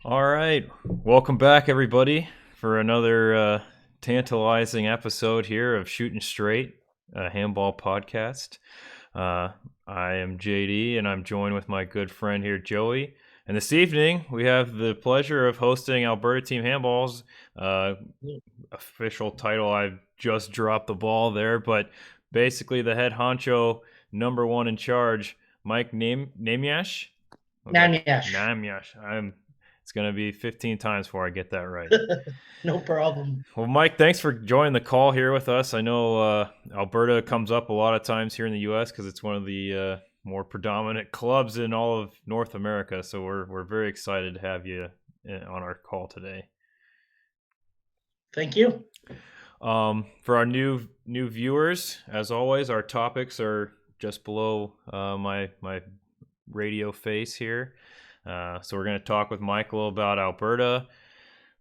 All right. Welcome back, everybody, for another tantalizing episode here of Shootin Straight, a handball podcast. I am JD, and I'm joined with my good friend here, Joey. And this evening, we have the pleasure of hosting Alberta Team Handball's official title. I've just dropped the ball there, but basically the head honcho, number one in charge, Mike Nahmiash. Nahmiash. Nahmiash. It's going to be 15 times before I get that right. No problem. Well, Mike, thanks for joining the call here with us. I know Alberta comes up a lot of times here in the U.S. because it's one of the more predominant clubs in all of North America. So we're very excited to have you on our call today. Thank you. For our new viewers, as always, our topics are just below my radio face here. So we're going to talk with Mike a little about Alberta.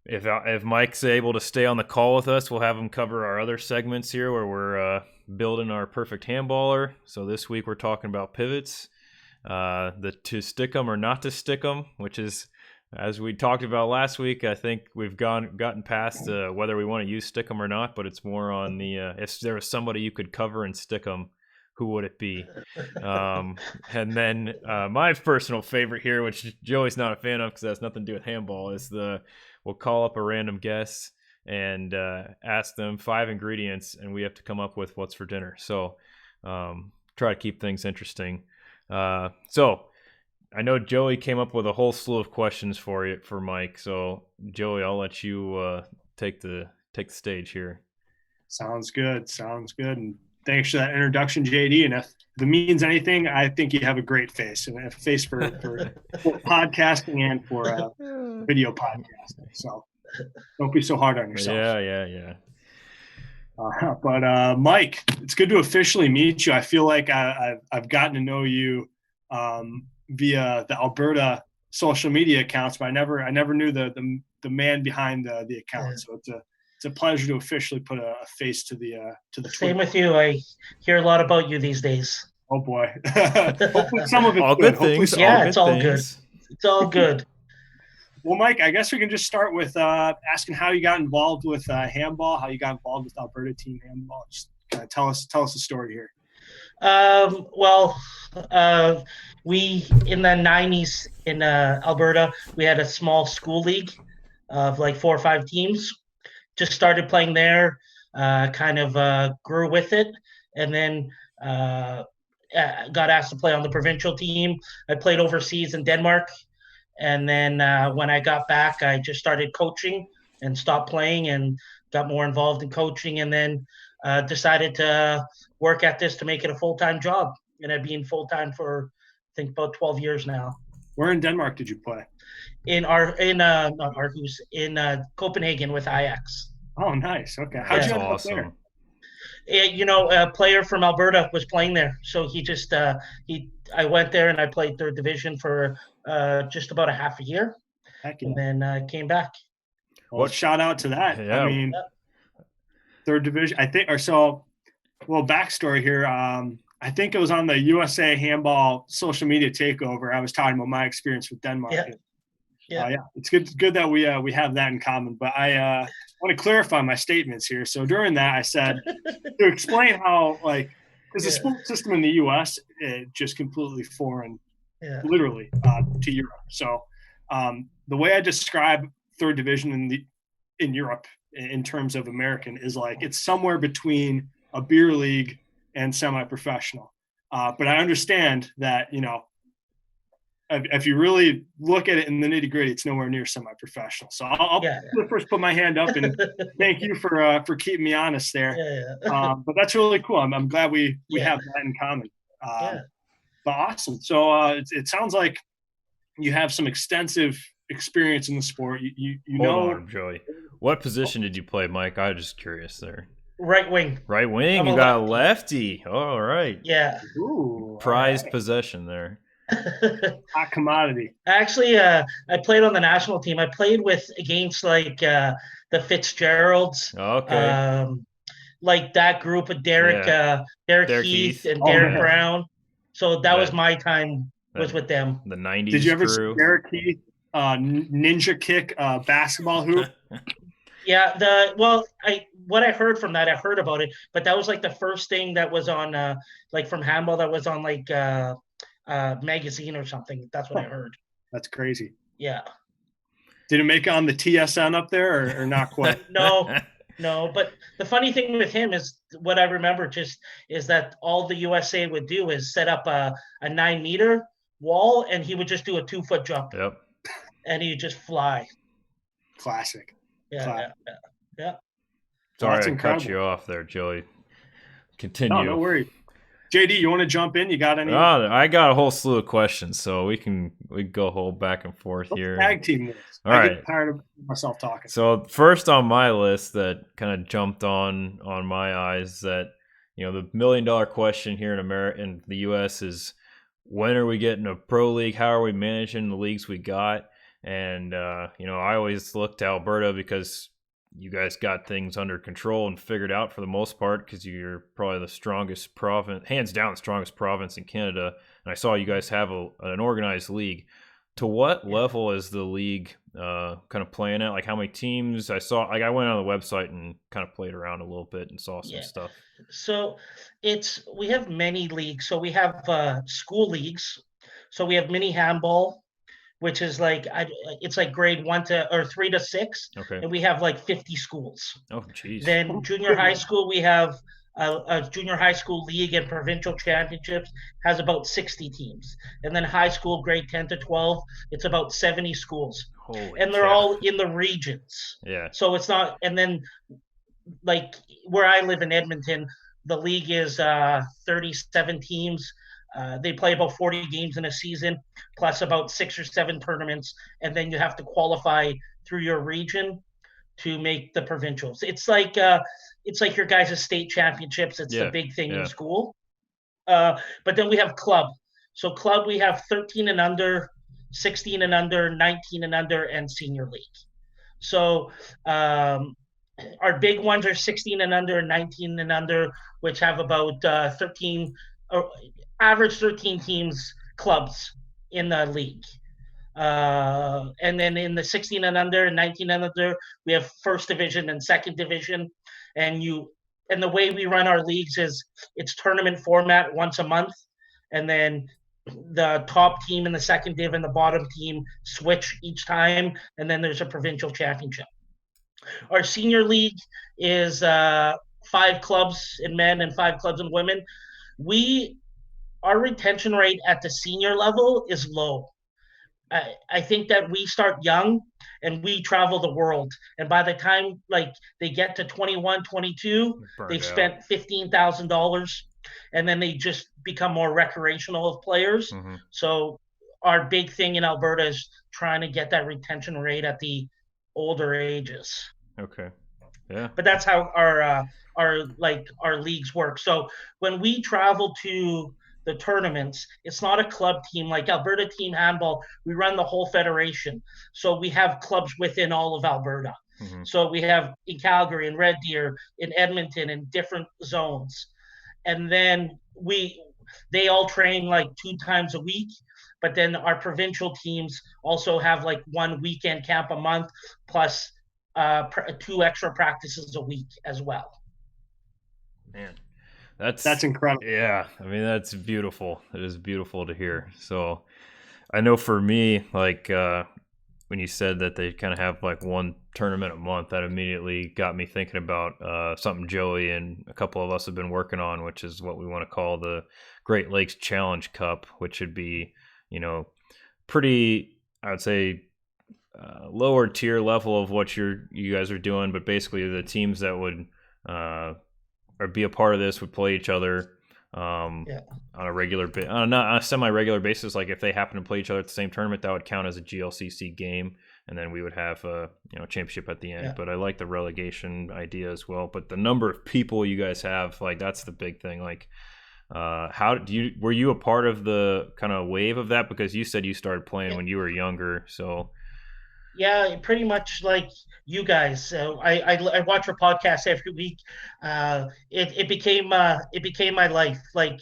If Mike's able to stay on the call with us, we'll have him cover our other segments here where we're building our perfect handballer. So this week we're talking about pivots, the to stick them or not to stick them, which is, as we talked about last week, I think we've gotten past whether we want to use stick them or not, but it's more on the if there was somebody you could cover and stick them, who would it be? And then my personal favorite here, which Joey's not a fan of because it has nothing to do with handball, is we'll call up a random guest and ask them 5 ingredients, and we have to come up with what's for dinner. So try to keep things interesting. So I know Joey came up with a whole slew of questions for Mike. So Joey, I'll let you take the stage here. Sounds good. And thanks for that introduction, JD. And if it means anything, I think you have a great face, and a face for podcasting and for video podcasting. So don't be so hard on yourself. Yeah. But Mike, it's good to officially meet you. I feel like I've gotten to know you via the Alberta social media accounts, but I never knew the man behind the account. So it's a pleasure to officially put a face to the Same with you. I hear a lot about you these days. Oh boy. Hopefully some of it's all good things. Yeah, it's all good. It's all good. Well, Mike, I guess we can just start with asking how you got involved with handball, how you got involved with Alberta Team Handball. Just kind of tell us the story here. We in the 90s in Alberta, we had a small school league of like 4 or 5 teams. Just started playing there, grew with it, and then got asked to play on the provincial team. I played overseas in Denmark, and then when I got back, I just started coaching and stopped playing and got more involved in coaching, and then decided to work at this to make it a full-time job. And I've been full-time for, I think, about 12 years now. Where in Denmark did you play? In Copenhagen with Ajax. Oh, nice. Okay. How'd you end up there? A player from Alberta was playing there, so I went there and I played third division for just about a half a year. Heck yeah. And then came back. Well, shout out to that. Yeah. I mean, third division, I think, or so. Well, backstory here. I think it was on the USA Handball social media takeover. I was talking about my experience with Denmark. Yeah. It's good that we have that in common. But I want to clarify my statements here. So during that, I said to explain how, because the school system in the U.S. is just completely foreign, literally, to Europe. So the way I describe third division in Europe in terms of American is it's somewhere between a beer league and semi-professional. But I understand that, if you really look at it in the nitty-gritty, it's nowhere near semi-professional. So I'll first put my hand up and thank you for keeping me honest there. But that's really cool. I'm glad we have that in common. But awesome. So it sounds like you have some extensive experience in the sport. Hold on, Joey. What position did you play, Mike? I'm just curious there. Right wing. Right wing? You got a lefty. All right. Yeah. Ooh, prized possession there. Hot commodity. Actually, I played on the national team. I played against the Fitzgeralds. Okay. Like that group of Derek Heath and Derek Brown. So that was my time. Was with them. The 90s Did you ever crew. see Derek Heath ninja kick basketball hoop. Yeah, what I heard from that, I heard about it, but that was like the first thing that was on like from handball that was on like magazine or something. That's what I heard. That's crazy. Yeah. Did it make it on the TSN up there or not quite? No. But the funny thing with him is what I remember just is that all the USA would do is set up a 9-meter wall and he would just do a 2-foot jump. Yep. And he'd just fly. Classic. Yeah. Sorry, I cut you off there, Joey. Continue. No worries. JD, you want to jump in? You got any? I got a whole slew of questions, so we can go whole back and forth here. Tag team this. All I right. get tired of myself talking. So first on my list that kind of jumped on my eyes that the $1 million question here in America and the US is when are we getting a pro league? How are we managing the leagues we got? And I always look to Alberta because you guys got things under control and figured out for the most part because you're probably the strongest province, hands down the strongest province in Canada. And I saw you guys have an organized league. To what level is the league kind of playing at? Like how many teams? I went on the website and kind of played around a little bit and saw some stuff. So we have many leagues. So we have school leagues. So we have mini handball, which is like it's like grade 3 to 6, okay. And we have like 50 schools. Oh, geez. Then junior high school, we have a junior high school league and provincial championships has about 60 teams, and then high school grade 10 to 12, it's about 70 schools. And they're all in the regions. Yeah. So it's not, and then like where I live in Edmonton, the league is 37 teams. They play about 40 games in a season, plus about 6 or 7 tournaments, and then you have to qualify through your region to make the provincials. It's like your guys' state championships. It's the big thing in school. But then we have club. So club, we have 13 and under, 16 and under, 19 and under, and senior league. So our big ones are 16 and under, 19 and under, which have about 13 average 13 teams clubs in the league. And then in the 16 and under and 19 and under, we have first division and second division. And the way we run our leagues is it's tournament format once a month. And then the top team in the second div and the bottom team switch each time. And then there's a provincial championship. Our senior league is 5 clubs in men and 5 clubs in women. Our retention rate at the senior level is low. I think that we start young and we travel the world. And by the time like they get to 21, 22, they've spent $15,000 and then they just become more recreational players. Mm-hmm. So our big thing in Alberta is trying to get that retention rate at the older ages. Okay. Yeah. But that's how our leagues work. So when we travel to the tournaments, it's not a club team like Alberta Team Handball. We run the whole federation. So we have clubs within all of Alberta. Mm-hmm. So we have in Calgary, in Red Deer, in Edmonton, in different zones. And then they all train like 2 times a week. But then our provincial teams also have like 1 weekend camp a month plus 2 extra practices a week as well. Man. That's incredible. Yeah, I mean, that's beautiful. It is beautiful to hear. So I know for me, like when you said that they kind of have like 1 tournament a month, that immediately got me thinking about something Joey and a couple of us have been working on, which is what we want to call the Great Lakes Challenge Cup, which would be, pretty, I would say, lower tier level of what you guys are doing, but basically the teams that would or be a part of this would play each other on a regular not a semi-regular basis. Like if they happen to play each other at the same tournament, that would count as a GLCC game, and then we would have a championship at the end. Yeah. But I like the relegation idea as well. But the number of people you guys have, like that's the big thing. Like were you a part of the kind of wave of that? Because you said you started playing when you were younger, so. Yeah, pretty much like you guys. So I watch your podcast every week. It became my life. Like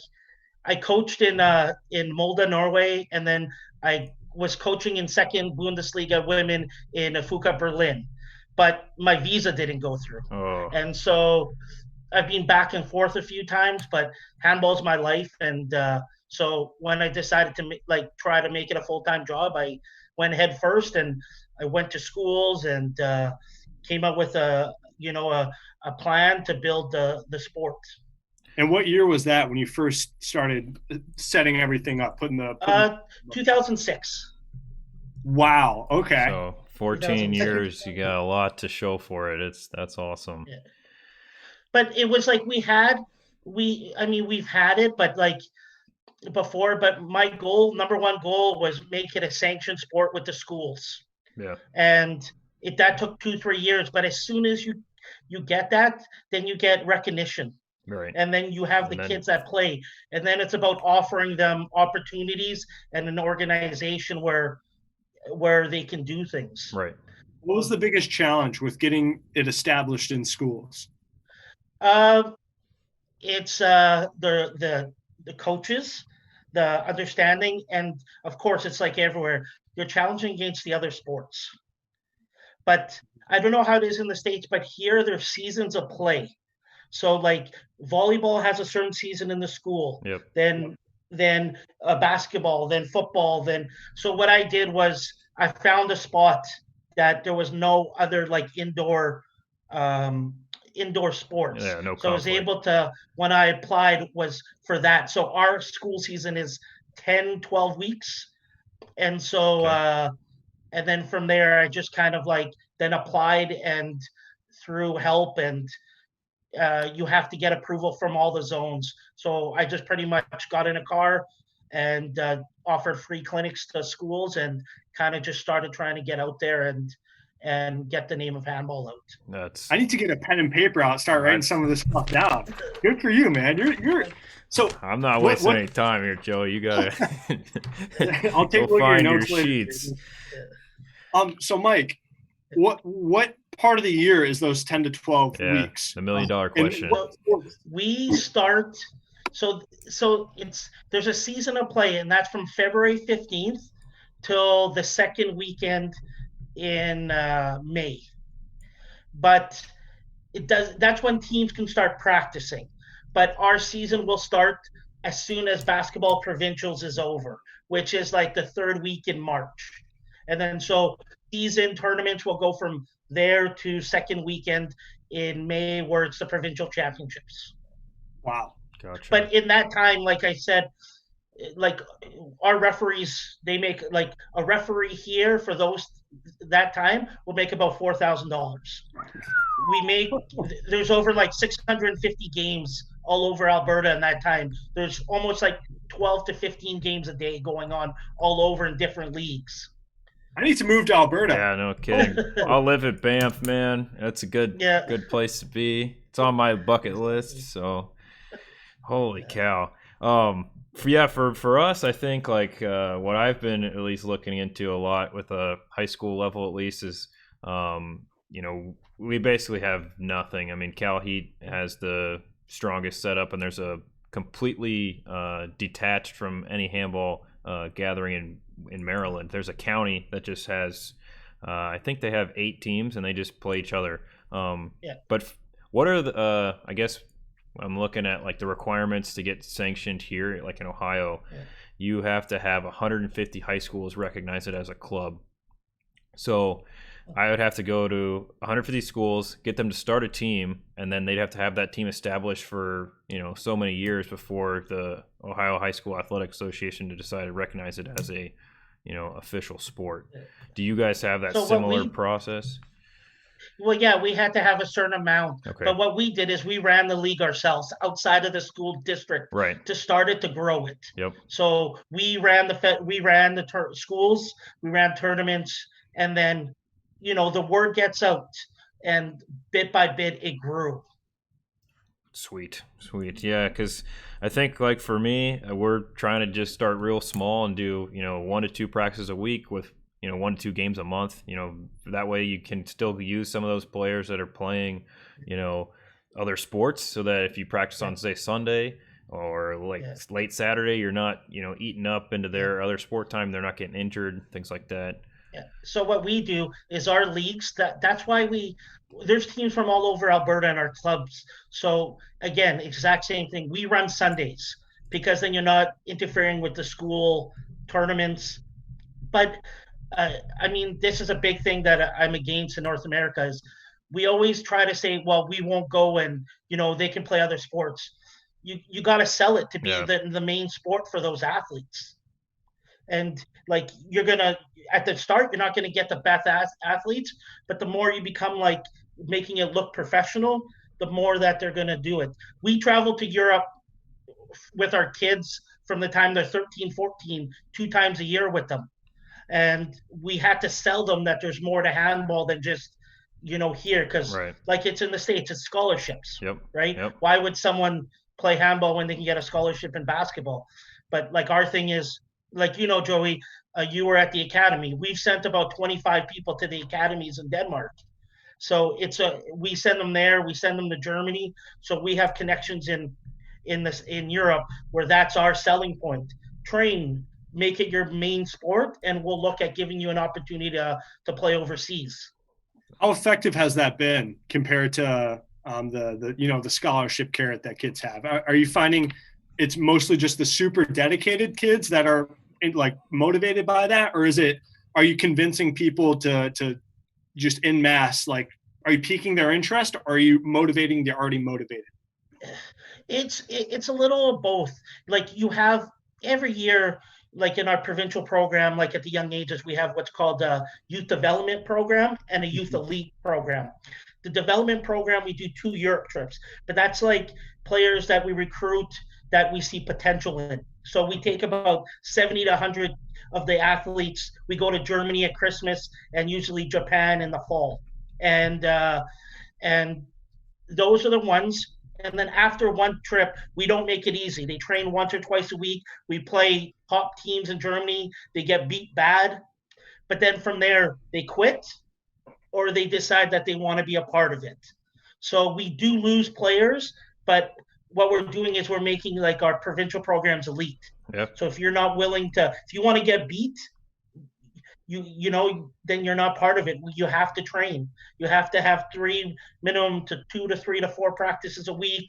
I coached in Molde, Norway, and then I was coaching in second Bundesliga women in Fuka Berlin, but my visa didn't go through. Oh, And so I've been back and forth a few times, but handball's my life. And so when I decided to try to make it a full-time job, I went head first, and I went to schools and came up with a plan to build the sport. And what year was that when you first started setting everything up, 2006. Wow. Okay. So 14 years, you got a lot to show for it. That's awesome. Yeah. But it was like we've had it, but like before, but my number one goal was make it a sanctioned sport with the schools. Yeah. And that took 2-3 years, but as soon as you get that, then you get recognition. Right. And then you have the kids that play, and then it's about offering them opportunities and an organization where they can do things. Right. What was the biggest challenge with getting it established in schools? It's the coaches, the understanding, and of course it's like everywhere, you're challenging against the other sports. But I don't know how it is in the States, but here there's seasons of play. So like volleyball has a certain season in the school. Yep. Then basketball, then football, so what I did was I found a spot that there was no other like indoor sports. Yeah, no conflict. So I was able to, when I applied, was for that. So our school season is 10-12 weeks. And so and then from there I just kind of like then applied, and through help, and you have to get approval from all the zones. So I just pretty much got in a car and offered free clinics to schools, and kind of just started trying to get out there and get the name of handball out. I need to get a pen and paper out, start writing some of this stuff down. Good for you, man. You're so. I'm not wasting any time here, Joe. You gotta. I'll take go find your notes later. sheets. So Mike, what part of the year is those 10 to 12 weeks? The $1 million question. We start. So there's a season of play, and that's from February 15th till the second weekend in May. But that's when teams can start practicing. But our season will start as soon as basketball provincials is over, which is like the third week in March. And then so season tournaments will go from there to second weekend in May, where it's the provincial championships. Wow. Gotcha. But in that time, like I said, like our referees, they make like a referee here for that time will make about $4,000. There's over like 650 games all over Alberta in that time. There's almost like 12 to 15 games a day going on all over in different leagues. I need to move to Alberta. Yeah, no kidding. I'll live at Banff, man. That's a good place to be. It's on my bucket list. So, holy cow. For us, I think like what I've been at least looking into a lot with a high school level at least is, we basically have nothing. I mean, Cal Heat has the strongest setup, and there's a completely detached from any handball gathering in Maryland. There's a county that just has, I think they have 8 teams, and they just play each other. But what are the, I guess I'm looking at like the requirements to get sanctioned here, like in Ohio. Yeah. You have to have 150 high schools recognize it as a club. So I would have to go to 150 schools, get them to start a team, and then they'd have to have that team established for, so many years before the Ohio High School Athletic Association to decide to recognize it as a, official sport. Do you guys have that similar process? Well, yeah, we had to have a certain amount. Okay. But what we did is we ran the league ourselves outside of the school district to start it, to grow it. Yep. So we ran the schools, we ran tournaments, and then, the word gets out, and bit by bit it grew. Sweet. Yeah, because I think like for me, we're trying to just start real small and do 1 to 2 practices a week with 1 to 2 games a month. That way you can still use some of those players that are playing other sports, so that if you practice on say Sunday, or like Yeah. late Saturday, you're not, eating up into their other sport time. They're not getting injured, things like that. Yeah. So what we do is our leagues, that's why there's teams from all over Alberta in our clubs. So again, exact same thing. We run Sundays because then you're not interfering with the school tournaments. But I mean, this is a big thing that I'm against in North America is we always try to say, well, we won't go and they can play other sports. You got to sell it to be the main sport for those athletes. And like at the start, you're not gonna get the best athletes, but the more you become like making it look professional, the more that they're gonna do it. We travel to Europe with our kids from the time they're 13, 14, 2 times a year with them. And we had to sell them that there's more to handball than just here, because like it's in the States, it's scholarships. Right. Why would someone play handball when they can get a scholarship in basketball? But like our thing is, like, Joey, you were at the academy. We've sent about 25 people to the academies in Denmark. So we send them there. We send them to Germany. So we have connections in Europe where that's our selling point. Train, make it your main sport, and we'll look at giving you an opportunity to play overseas. How effective has that been compared to the scholarship carrot that kids have? Are you finding it's mostly just the super dedicated kids that are like motivated by that, or are you convincing people to just en masse, like, are you piquing their interest, or are you motivating the already motivated? It's a little of both. Like, you have every year, like in our provincial program, like at the young ages, we have what's called a youth development program and a youth elite program. The development program, we do 2 Europe trips, but that's like players that we recruit that we see potential in. So we take about 70 to 100 of the athletes. We go to Germany at Christmas and usually Japan in the fall. And those are the ones. And then after one trip, we don't make it easy. They train once or twice a week. We play top teams in Germany. They get beat bad. But then from there, they quit or they decide that they want to be a part of it. So we do lose players, but what we're doing is we're making like our provincial programs elite. So if you're not willing to, if you want to get beat, then you're not part of it. You have to train. You have to have 2 to 3 to 4 practices a week.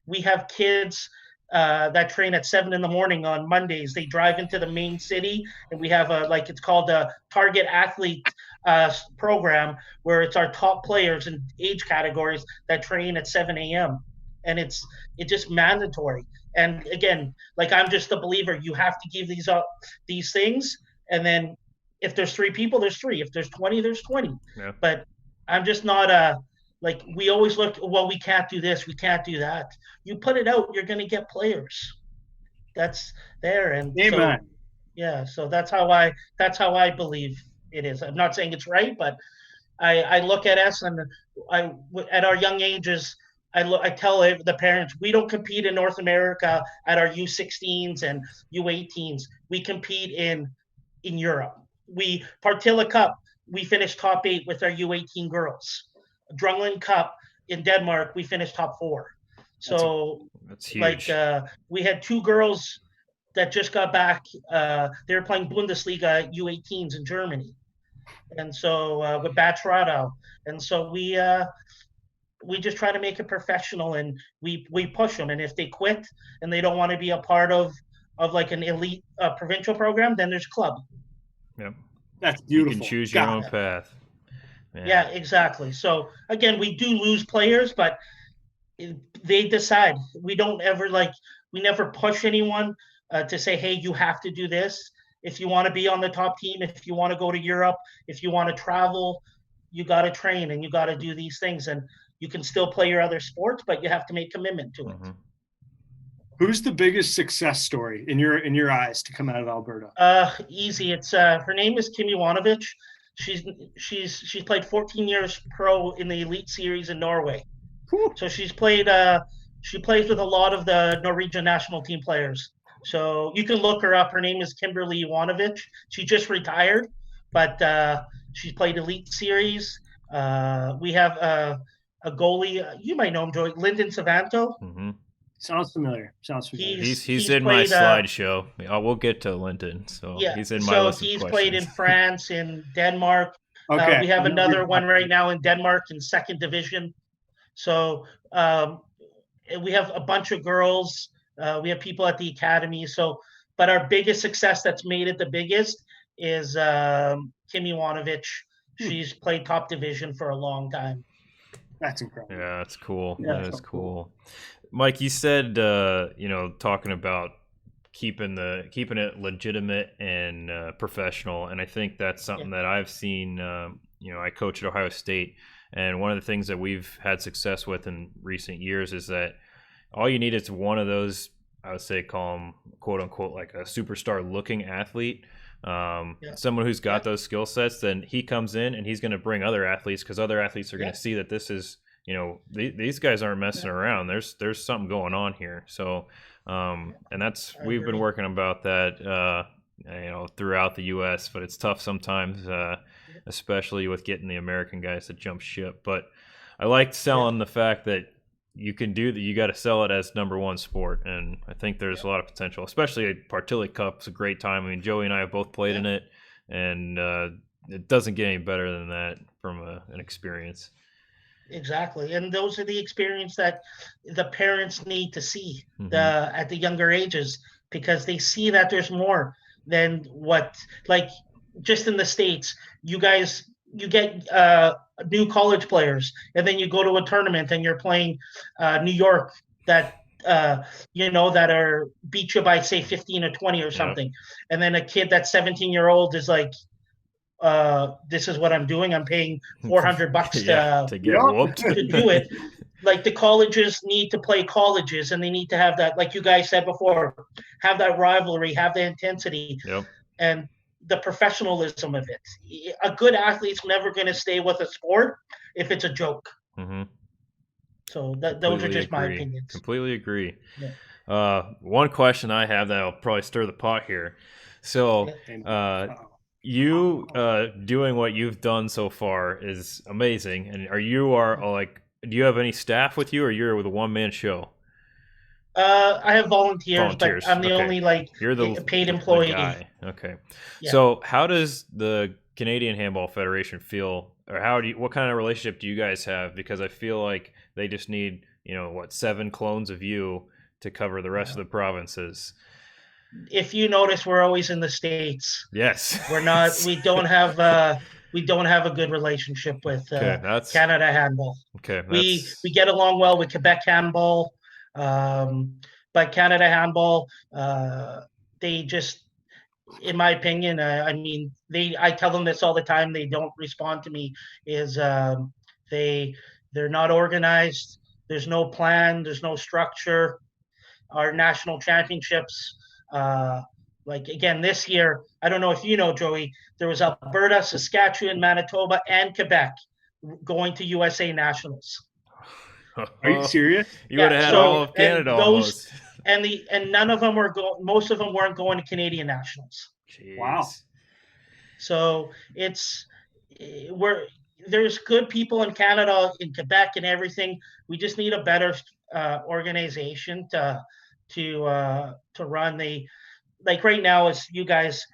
We have kids that train at 7 a.m. on Mondays. They drive into the main city, and we have it's called a target athlete program, where it's our top players in age categories that train at 7 a.m. And it's just mandatory. And again, like, I'm just a believer. You have to give these things. And then if there's 3 people, there's 3. If there's 20, there's 20. But I'm just not like, we always look, well, we can't do this, we can't do that. You put it out, you're going to get players. That's there. And so that's how I believe it is. I'm not saying it's right, but I look at us, and at our young ages, I tell the parents, we don't compete in North America at our U16s and U18s. We compete in Europe. We Partilla Cup, we finished top 8 with our U18 girls. Drumlin Cup in Denmark, we finished top 4. So that's huge. Like, we had 2 girls that just got back. They were playing Bundesliga U18s in Germany, and so with Bacharado. And so we just try to make it professional, and we push them. And if they quit and they don't want to be a part of like an elite provincial program, then there's club. That's beautiful. You can choose your own path. Yeah, exactly. So again, we do lose players, but they decide. We don't ever we never push anyone to say, hey, you have to do this. If you want to be on the top team, if you want to go to Europe, if you want to travel, you got to train and you got to do these things. And you can still play your other sports, but you have to make commitment to it. Who's the biggest success story in your eyes to come out of Alberta? Easy. It's her name is Kim Iwanovich. She's played 14 years pro in the Elite Series in Norway. So she plays with a lot of the Norwegian national team players. So you can look her up. Her name is Kimberly Iwanovich. She just retired, but she's played Elite Series. We have a goalie. You might know him, Joey. Lyndon Savanto. Sounds familiar. He's in my slideshow. We'll get to Linden, so he's in my list of questions. He's played in France, in Denmark. Okay. We have another one right now in Denmark in second division. So we have a bunch of girls. We have people at the academy. So, but our biggest success that's made it the biggest is Kimi Wanovich. She's played top division for a long time. That's incredible. Yeah, that's cool. Yeah, that is cool. Mike, you said talking about keeping it legitimate and professional, and I think that's something that I've seen. I coach at Ohio State, and one of the things that we've had success with in recent years is that all you need is one of those, I would say, call them quote unquote like a superstar looking athlete. Someone who's got those skill sets, then he comes in and he's going to bring other athletes, because other athletes are going to see that this is, these guys aren't messing around. There's something going on here. So, and we've been working about that, throughout the U.S., but it's tough sometimes, especially with getting the American guys to jump ship. But I liked selling the fact that you can do that. You got to sell it as number one sport, and I think there's a lot of potential. Especially Partille Cup's a great time. I mean, Joey and I have both played in it, and it doesn't get any better than that from an experience. Exactly, and those are the experience that the parents need to see at the younger ages, because they see that there's more than what, like, just in the States, you get new college players, and then you go to a tournament and you're playing New York that that are beat you by say 15 or 20 or something, and then a kid that's 17-year-old is like, this is what I'm doing. I'm paying $400 to get whooped to do it. Like, the colleges need to play colleges, and they need to have that, like you guys said before, have that rivalry, have the intensity, and the professionalism of it. A good athlete's never going to stay with a sport if it's a joke. So those are just my opinions. Completely agree. One question I have that I'll probably stir the pot here. So you doing what you've done so far is amazing. And do you have any staff with you, or you're with a one-man show? I have volunteers, but I'm the only you're the paid employee. Guy. Okay. Yeah. So how does the Canadian Handball Federation feel, or what kind of relationship do you guys have? Because I feel like they just need 7 clones of you to cover the rest of the provinces. If you notice, we're always in the States. Yes. We're not. We don't have a good relationship with Canada Handball. Okay. We get along well with Quebec Handball, but Canada Handball, they just, in my opinion, I tell them this all the time. They don't respond to me. They're not organized. There's no plan. There's no structure. Our national championships. Again, this year, I don't know if you know, Joey, there was Alberta, Saskatchewan, Manitoba, and Quebec going to USA Nationals. Are you serious? You would have had all of Canada almost. And none of them were going. Most of them weren't going to Canadian Nationals. Jeez. Wow. So there's good people in Canada, in Quebec, and everything. We just need a better organization to run right now. As you guys,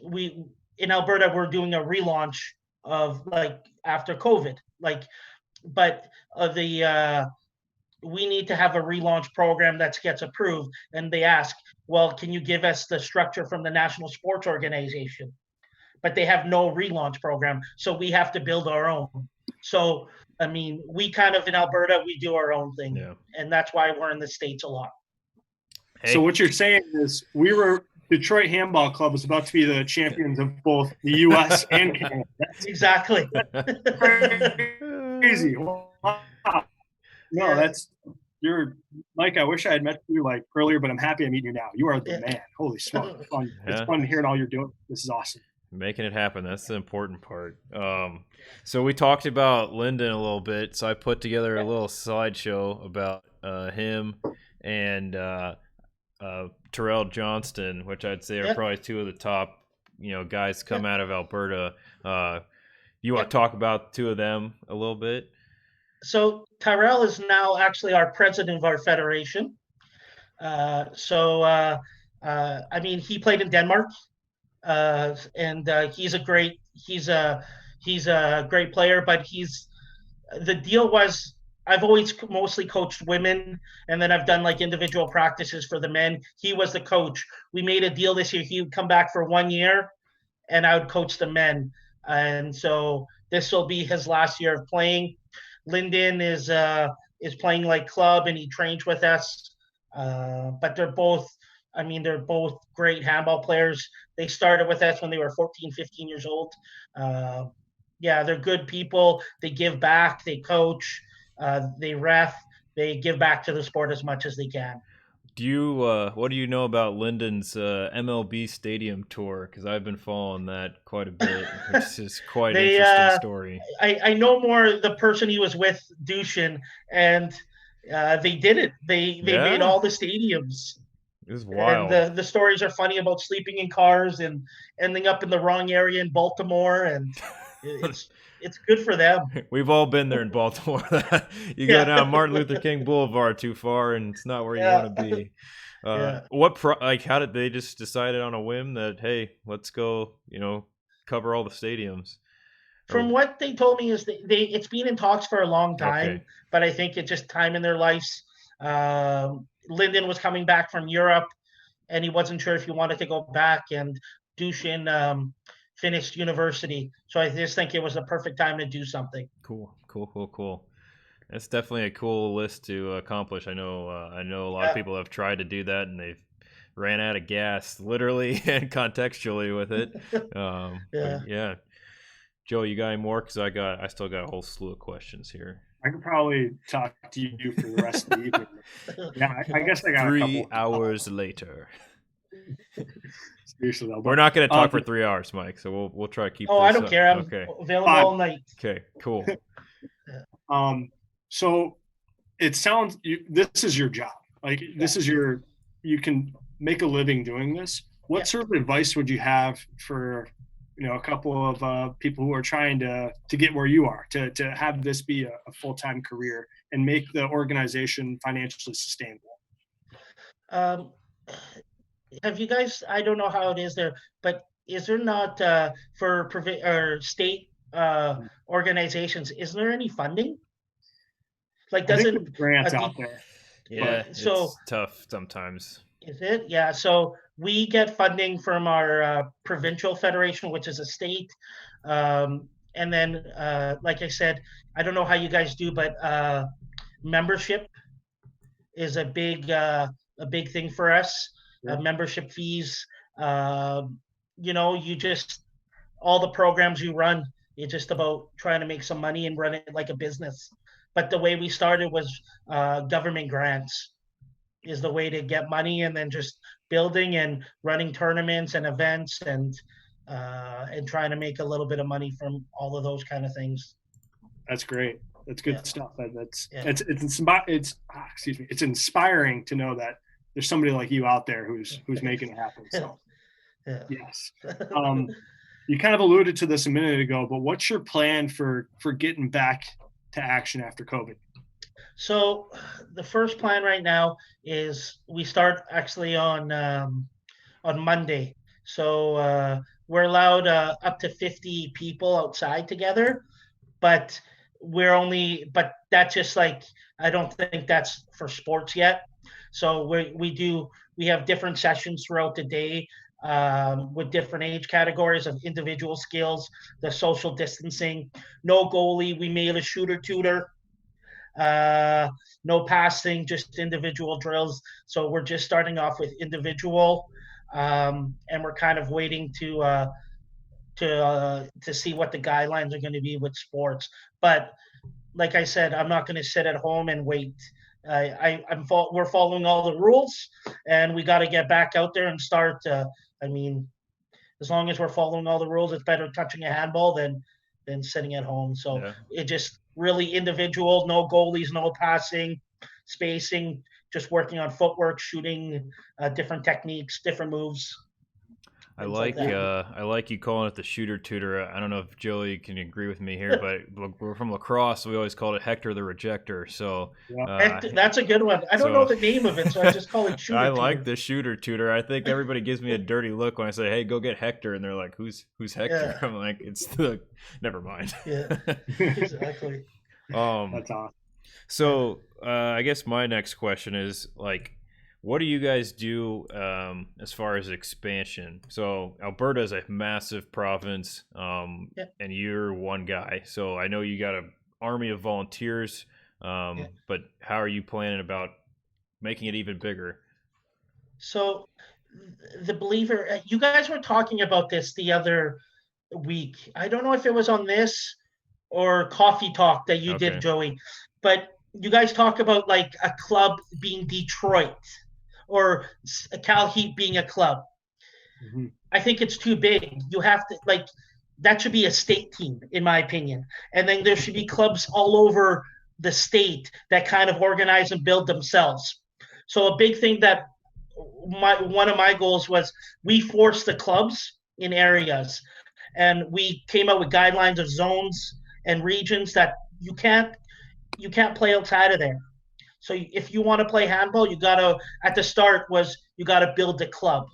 we in Alberta, we're doing a relaunch of after COVID, we need to have a relaunch program that gets approved, and they ask, well, can you give us the structure from the National Sports Organization? But they have no relaunch program, so we have to build our own. So we kind of, in Alberta, we do our own thing, and that's why we're in the States a lot. Hey. So what you're saying is Detroit Handball Club was about to be the champions of both the U.S. and Canada. Exactly. Crazy. Wow. No, you're Mike. I wish I had met you earlier, but I'm happy I'm meeting you now. You are the man. Holy smokes. It's fun hearing all you're doing. This is awesome. Making it happen. That's the important part. So we talked about Linden a little bit. So I put together a little slideshow about him and Terrell Johnston, which I'd say are probably 2 of the top, guys come out of Alberta. You want to talk about 2 of them a little bit? So Tyrell is now actually our president of our federation. I mean, he played in Denmark, and he's a great player. But the deal was I've always mostly coached women, and then I've done like individual practices for the men. He was the coach. We made a deal this year. He would come back for 1 year, and I would coach the men. And so this will be his last year of playing. Lyndon is playing like club, and he trains with us. But they're both great handball players. They started with us when they were 14, 15 years old. Uh, yeah, they're good people. They give back. They coach. They ref. They give back to the sport as much as they can. What do you know about Lyndon's MLB stadium tour? Because I've been following that quite a bit. It's just quite an interesting story. I know more the person he was with, Dushin, and they did it. They made all the stadiums. It was wild. And the stories are funny about sleeping in cars and ending up in the wrong area in Baltimore, and it's good for them. We've all been there in Baltimore. You go down Martin Luther King Boulevard too far, and it's not where you want to be. How did they just decided on a whim that, hey, let's go, cover all the stadiums? From what they told me is it's been in talks for a long time, but I think it's just time in their lives. Lyndon was coming back from Europe, and he wasn't sure if he wanted to go back, and Dushin finished university. So I just think it was the perfect time to do something. Cool. That's definitely a cool list to accomplish. I know a lot of people have tried to do that, and they've ran out of gas, literally and contextually with it. Yeah. Joe, you got any more? Because I still got a whole slew of questions here. I could probably talk to you for the rest of the evening. Yeah, I guess I got 3 hours later. Seriously, though, we're not going to talk for 3 hours, Mike. So we'll try to keep. I don't care. I'm available all night. Okay, cool. So it sounds this is your job. Like this is you can make a living doing this. What sort of advice would you have for a couple of people who are trying to get where you are, to have this be a full-time career and make the organization financially sustainable? Have you guys, I don't know how it is there, but is there not for state organizations, is there any funding? Like, doesn't grants out there? Yeah, so it's tough sometimes. Is it? Yeah. So we get funding from our provincial federation, which is a state. And then, like I said, I don't know how you guys do, but membership is a big thing for us. Membership fees. You just, all the programs you run, it's just about trying to make some money and run it like a business. But the way we started was government grants is the way to get money, and then just building and running tournaments and events and trying to make a little bit of money from all of those kind of things. That's great. That's good stuff. It's inspiring to know that there's somebody like you out there who's making it happen. So yes. You kind of alluded to this a minute ago, but what's your plan for getting back to action after COVID? So the first plan right now is we start actually on Monday. So we're allowed up to 50 people outside together, but that's just like, I don't think that's for sports yet. So we have different sessions throughout the day with different age categories of individual skills, the social distancing, no goalie. We made a shooter tutor. No passing, just individual drills. So we're just starting off with individual, and we're kind of waiting to see what the guidelines are going to be with sports. But like I said, I'm not going to sit at home and wait. We're following all the rules, and we got to get back out there and start. As long as we're following all the rules, it's better touching a handball than sitting at home. So it just really individual, no goalies, no passing, spacing, just working on footwork, shooting, different techniques, different moves. I things like that. I like you calling it the shooter tutor. I don't know if Joey can agree with me here, but we're from lacrosse. So we always called it Hector the Rejector. So uh, That's a good one. I don't know so the name of it, so I just call it I shooter like tutor. the shooter tutor. I think everybody gives me a dirty look when I say, "Hey, go get Hector," and they're like, "Who's Hector?" Yeah, I'm like, "It's the." Never mind. yeah, exactly. That's awesome. Yeah. So I guess my next question is like, what do you guys do as far as expansion? So Alberta is a massive province, Yeah. and you're one guy. So I know you got an army of volunteers, Yeah. but how are you planning about making it even bigger? So the believer, you guys were talking about this the other week. I don't know if it was on this or Coffee Talk that you did, Okay. Joey, but you guys talk about like a club being Detroit or Cal Heat being a club. Mm-hmm. I think it's too big. You have to like that should be a state team, in my opinion. And then there should be clubs all over the state that kind of organize and build themselves. So a big thing that one of my goals was we forced the clubs in areas and we came out with guidelines of zones and regions that you can't play outside of there. So if you want to play handball, you gotta at the start was you gotta build the club.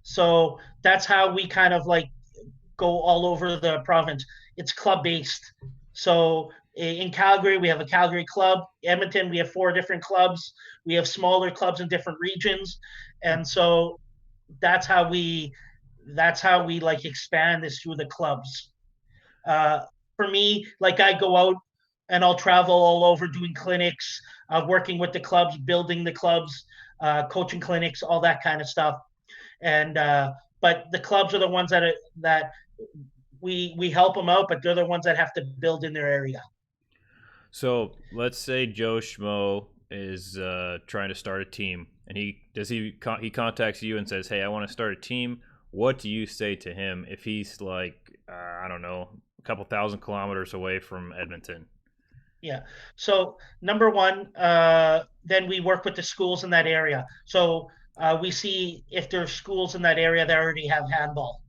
So that's how we kind of like go all over the province. It's club based. So in Calgary, we have a Calgary club. Edmonton, we have 4 different clubs. We have smaller clubs in different regions, and so that's how we like expand is through the clubs. Uh, for me, like I go out and I'll travel all over doing clinics, working with the clubs, building the clubs, coaching clinics, all that kind of stuff. And but the clubs are the ones that we help them out, but they're the ones that have to build in their area. So let's say Joe Schmo is trying to start a team, and he contacts you and says, "Hey, I want to start a team." What do you say to him if he's like, I don't know, a couple thousand kilometers away from Edmonton? Yeah. So number one, then we work with the schools in that area. So we see if there's schools in that area that already have handball.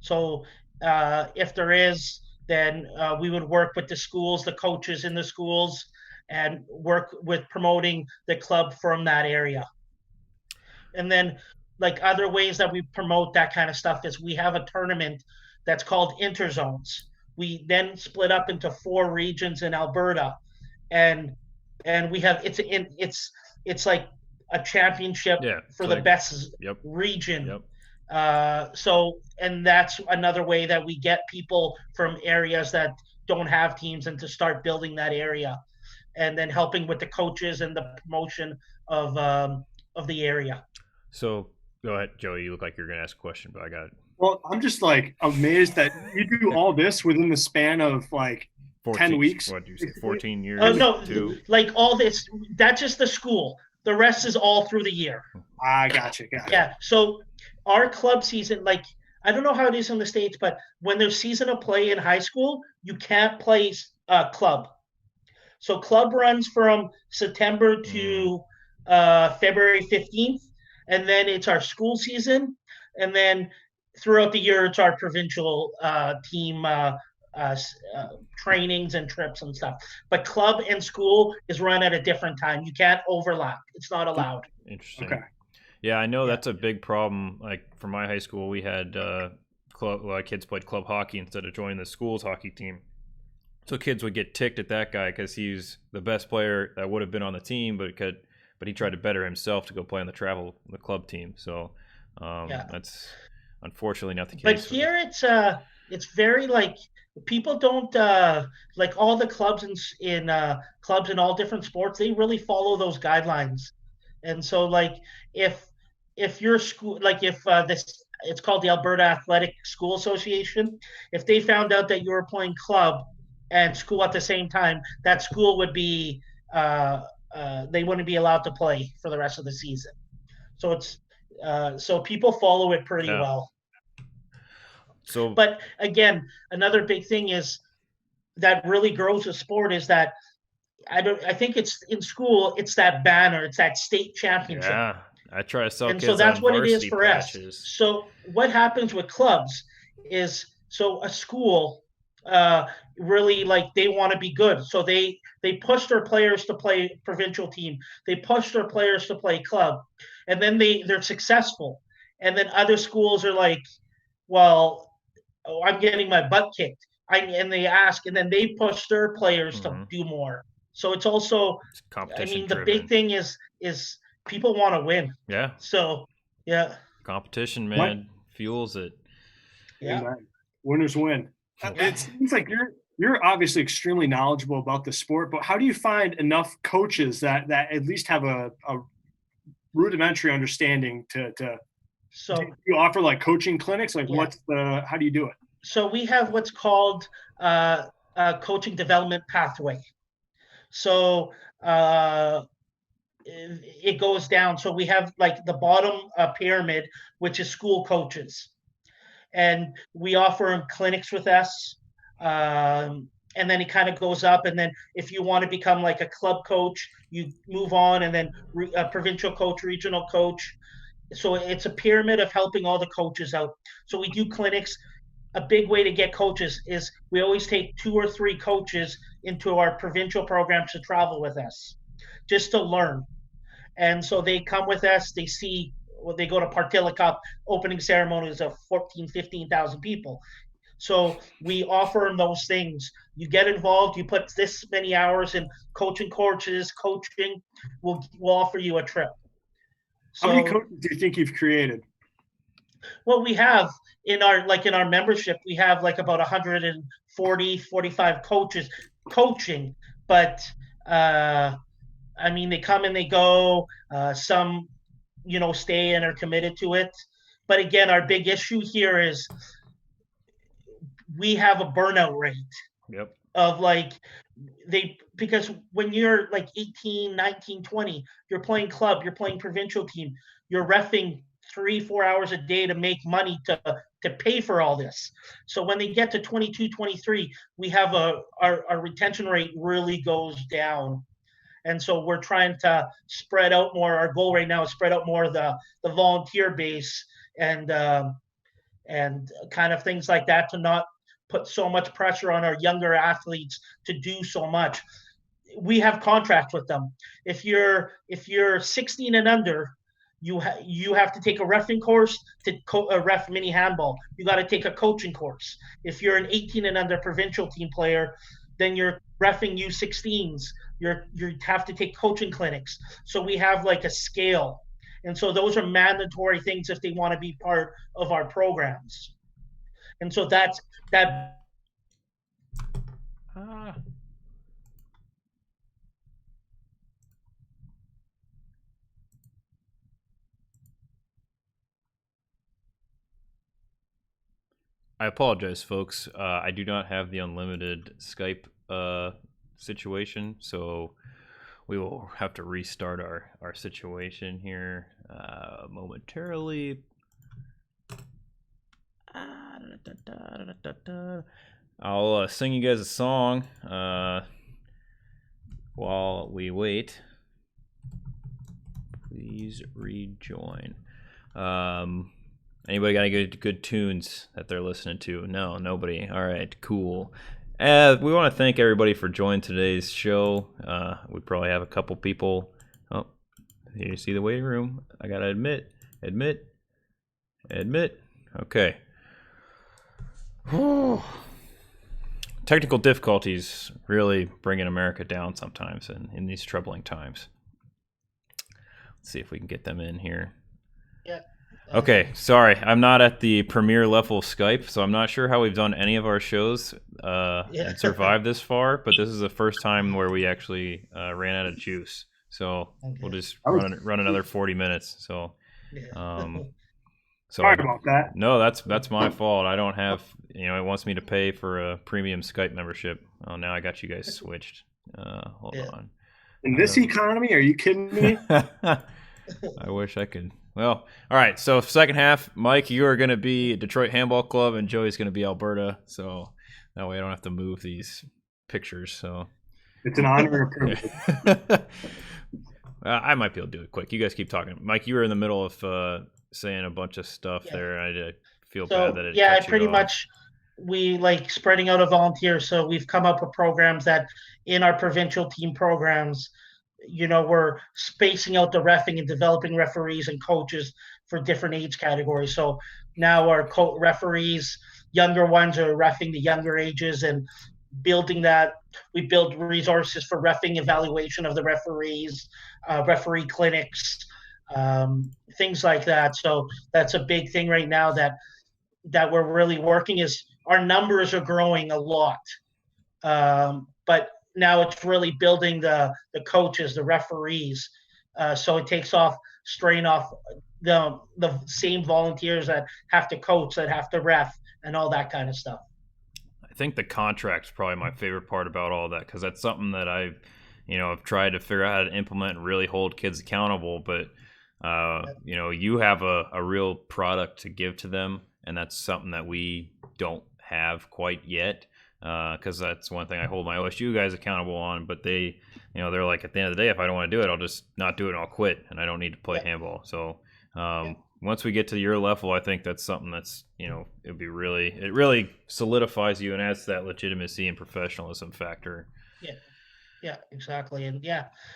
So if there is, then we would work with the schools, the coaches in the schools, and work with promoting the club from that area. And then, like other ways that we promote that kind of stuff is we have a tournament that's called Interzones. We then split up into 4 regions in Alberta, and we have it's like a championship Yeah, it's for the like, best yep, region. yep. So and that's another way that we get people from areas that don't have teams and to start building that area, and then helping with the coaches and the promotion of the area. So go ahead, Joey. You look like you're gonna ask a question, but I got it. Well, I'm just like amazed that you do all this within the span of like 10 14. weeks. What did you say? 14 Oh years? no, Two. like all this, that's just the school. The rest is all through the year. I gotcha. Yeah. So our club season, like I don't know how it is in the States, but when there's seasonal play in high school, you can't play club. So club runs from September Mm. to February 15th, and then it's our school season, and then throughout the year it's our provincial team uh, trainings and trips and stuff. But club and school is run at a different time. You can't overlap. It's not allowed. Interesting. Okay. Yeah, I know Yeah. that's a big problem. Like for my high school, we had kids played club hockey instead of joining the school's hockey team. So kids would get ticked at that guy because he's the best player that would have been on the team, but he tried to better himself to go play on the club team. So Yeah. that's unfortunately not the But case. here it's very like people don't like all the clubs in clubs in all different sports, they really follow those guidelines. And so like if your school, like if this, it's called the Alberta Athletic School Association, if they found out that you were playing club and school at the same time, that school would be they wouldn't be allowed to play for the rest of the season. So it's so people follow it pretty Yeah. well. So But again, another big thing is that really grows the sport is that I think it's in school, it's that banner, it's that state championship. yeah, I try to sell And kids so that's on what it is varsity for patches. us. So what happens with clubs is, so a school really, like, they want to be good. So they push their players to play provincial team. They push their players to play club. And then they're successful. And then other schools are like, well, I'm getting my butt kicked. And they ask, and then they push their players to do more. So it's also, It's competition I mean, the driven. big thing is people want to win. Yeah. So, yeah. Competition, man, fuels it. Yeah. Amen. Winners win. It seems like you're obviously extremely knowledgeable about the sport, but how do you find enough coaches that at least have a rudimentary understanding to So do you offer like coaching clinics? Like how do you do it? So we have what's called a coaching development pathway. So it goes down. So we have like the bottom pyramid, which is school coaches. And we offer them clinics with us. And then it kind of goes up. And then if you want to become like a club coach, you move on, and then a provincial coach, regional coach. So it's a pyramid of helping all the coaches out. So we do clinics. A big way to get coaches is we always take 2 or 3 coaches into our provincial programs to travel with us, just to learn. And so they come with us, they see, well, they go to Partilla Cup opening ceremonies of 14, 15,000 people. So we offer them those things. You get involved, you put this many hours in coaching courses, coaching, we'll offer you a trip. So, how many coaches do you think you've created? Well, we have in our membership, we have like about 140, 45 coaches coaching, but I mean, they come and they go. Some, stay and are committed to it. But again, our big issue here is we have a burnout rate. Yep. Of like, because when you're like 18, 19, 20, you're playing club, you're playing provincial team, you're reffing 3-4 hours a day to make money to pay for all this. So when they get to 22, 23, we have our retention rate really goes down. And so we're trying to spread out more. Our goal right now is spread out more the volunteer base and kind of things like that, to not put so much pressure on our younger athletes to do so much. We have contracts with them. If you're 16 and under, you have to take a reffing course to ref mini handball. You got to take a coaching course. If you're an 18 and under provincial team player, then you're reffing U16s. You have to take coaching clinics. So we have like a scale. And so those are mandatory things if they want to be part of our programs. And so that's that. I apologize, folks. I do not have the unlimited Skype situation, so we will have to restart our situation here momentarily. I'll sing you guys a song while we wait. Please rejoin. Anybody got any good tunes that they're listening to? No, nobody. All right, cool. We want to thank everybody for joining today's show. We probably have a couple people. Oh, here you see the waiting room. I gotta admit. Okay. Technical difficulties really bringing America down sometimes in these troubling times. Let's see if we can get them in here. Yeah. Okay, sorry. I'm not at the premier level of Skype, so I'm not sure how we've done any of our shows and survived this far, but this is the first time where we actually ran out of juice. So we'll just run another 40 minutes. So sorry about that. No, that's my fault. I don't have, it wants me to pay for a premium Skype membership. Oh, now I got you guys switched. Hold on. In this economy, are you kidding me? I wish I could. Well, all right. So second half, Mike, you are going to be Detroit Handball Club, and Joey's going to be Alberta. So that way I don't have to move these pictures. So it's an honor and a privilege. I might be able to do it quick. You guys keep talking. Mike, you were in the middle of saying a bunch of stuff there. I feel bad that it I cut you pretty off. much, we like spreading out of volunteers. So we've come up with programs that in our provincial team programs, we're spacing out the reffing and developing referees and coaches for different age categories. So now our referees, younger ones, are reffing the younger ages, and building that. We build resources for reffing evaluation of the referees, referee clinics, things like that. So that's a big thing right now that we're really working. Is our numbers are growing a lot, but now it's really building the coaches, the referees. So it takes strain off the same volunteers that have to coach, that have to ref, and all that kind of stuff. I think the contract's probably my favorite part about all that, because that's something that I've tried to figure out how to implement and really hold kids accountable. But you have a real product to give to them, and that's something that we don't have quite yet. Because that's one thing I hold my OSU guys accountable on. But they, they're like, at the end of the day, if I don't want to do it, I'll just not do it and I'll quit, and I don't need to play handball. So once we get to your level, I think that's something that's, it really solidifies you and adds that legitimacy and professionalism factor. Yeah, exactly. And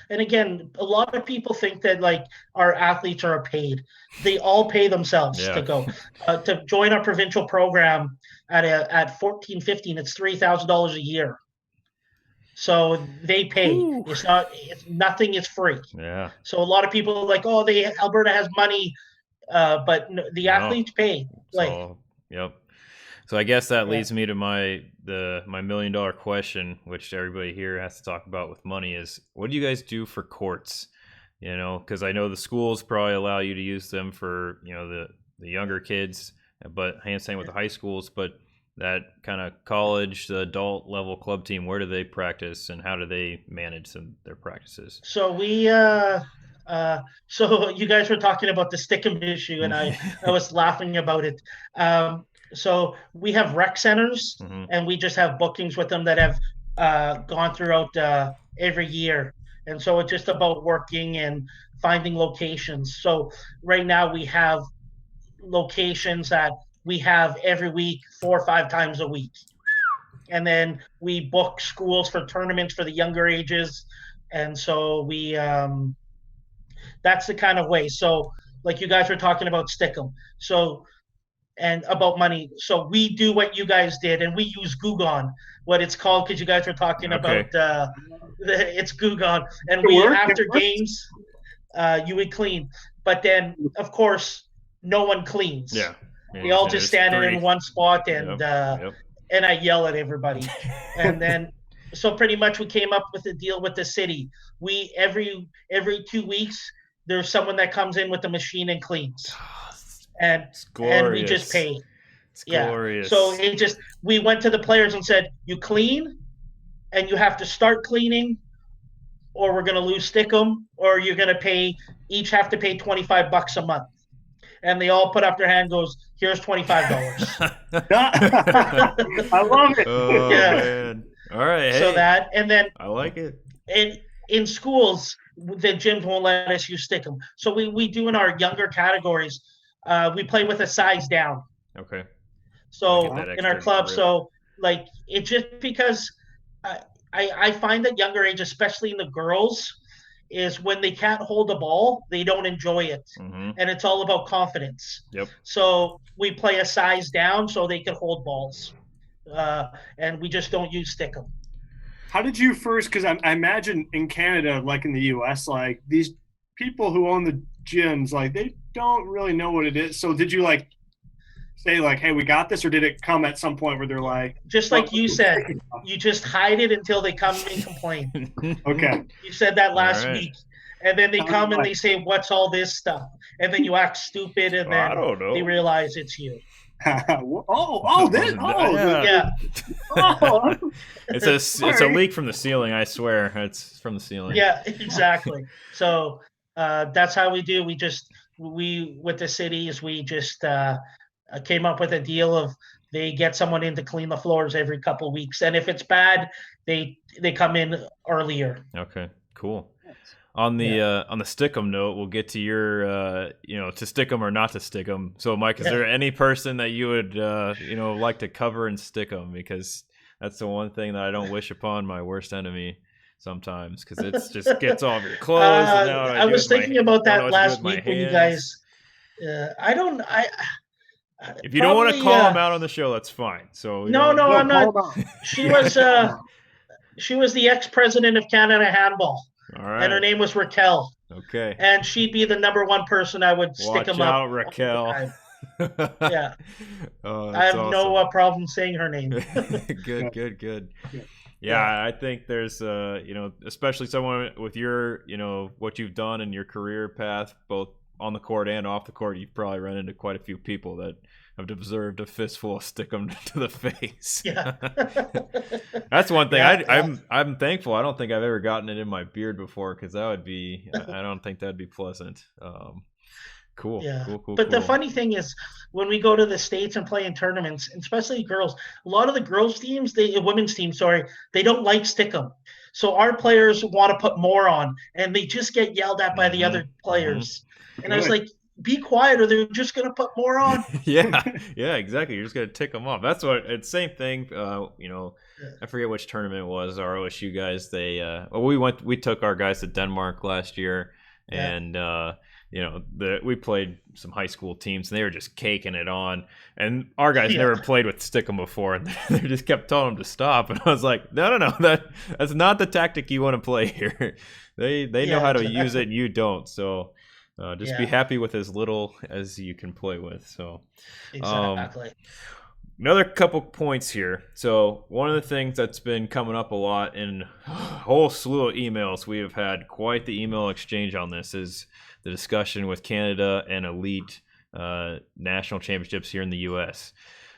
again, a lot of people think that like our athletes are paid. They all pay themselves to go to join our provincial program at 14, 15. It's $3,000 a year. So they pay. Ooh. Nothing is free. Yeah. So a lot of people are like, oh, Alberta has money, but the athletes pay. Yep. So I guess that leads me to my $1 million question, which everybody here has to talk about with money, is what do you guys do for courts? Because I know the schools probably allow you to use them for the younger kids, but same with the high schools. But that kind of college, the adult level club team, where do they practice and how do they manage their practices? So we so you guys were talking about the stickum issue, and I was laughing about it. So we have rec centers, and we just have bookings with them that have gone throughout every year. And so it's just about working and finding locations. So right now we have locations that we have every week, 4 or 5 times a week. And then we book schools for tournaments for the younger ages. And so we that's the kind of way. So like you guys were talking about stickum. So and about money. So we do what you guys did, and we use Gugon, what it's called, because you guys were talking about it's Gugon. And after games, you would clean. But then, of course, no one cleans. Yeah. They all just stand in one spot, and and I yell at everybody. And then, so pretty much we came up with a deal with the city. We every 2 weeks, there's someone that comes in with the machine and cleans. And we just pay. It's glorious. So we went to the players and said, you clean and you have to start cleaning, or we're going to lose stickum, or you're going to each have to pay $25 a month. And they all put up their hand, goes, here's $25. I love it. Oh, man. All right. So that, and then I like it. And in schools, the gyms won't let us use stickum. So we do in our younger categories, we play with a size down. Okay. So in our club, so like it's just because I find that younger age, especially in the girls, is when they can't hold the ball, they don't enjoy it. And it's all about confidence. Yep. So we play a size down so they can hold balls. And we just don't use stickum. How did you first, because I imagine in Canada, like in the US, like these people who own the gyms, like they don't really know what it is. So did you like say like, hey, we got this, or did it come at some point where they're like, just like you said, you just hide it until they come and complain. Okay. You said that last week. And then they come and they say, what's all this stuff? And then you act stupid, and then they realize it's you. Yeah. It's a leak from the ceiling, I swear. It's from the ceiling. Yeah, exactly. So that's how we do. We with the cities, we just came up with a deal of they get someone in to clean the floors every couple of weeks, and if it's bad, they come in earlier. Okay, cool. on the Stickum note, we'll get to your to stick 'em or not to stick 'em. So, Mike, is there any person that you would like to cover and stick 'em? Because that's the one thing that I don't wish upon my worst enemy sometimes, because it just gets all of your clothes. And now I was thinking about that last week when you guys. I don't. If you don't want to call him out on the show, that's fine. So no, I'm not. She was the ex-president of Canada Handball. All right. And her name was Raquel. Okay. And she'd be the number one person I would stick him up. Watch out, Raquel. Yeah. I have awesome. No problem saying her name. Good. Yeah, I think there's especially someone with your what you've done in your career path, both on the court and off the court, you've probably run into quite a few people that have deserved a fistful of stick 'em to the face. Yeah. That's one thing. I'm thankful. I don't think I've ever gotten it in my beard before, because that would be. I don't think that'd be pleasant. Cool. Yeah. Cool. But the funny thing is, when we go to the States and play in tournaments, especially girls, a lot of the girls teams, women's teams, they don't like stick 'em. So our players want to put more on, and they just get yelled at by the other players. And I was like, be quiet, or they're just going to put more on. Yeah, exactly. You're just going to tick them off. That's what it's same thing. I forget which tournament it was. Our OSU guys, we took our guys to Denmark last year, and we played some high school teams, and they were just caking it on. And our guys never played with stick 'em before, and they just kept telling them to stop. And I was like, no, that's not the tactic you want to play here. They know how to use it, and you don't. So. Just be happy with as little as you can play with. So, exactly. Another couple points here. So, one of the things that's been coming up a lot in a whole slew of emails, we have had quite the email exchange on this, is the discussion with Canada and elite national championships here in the U.S.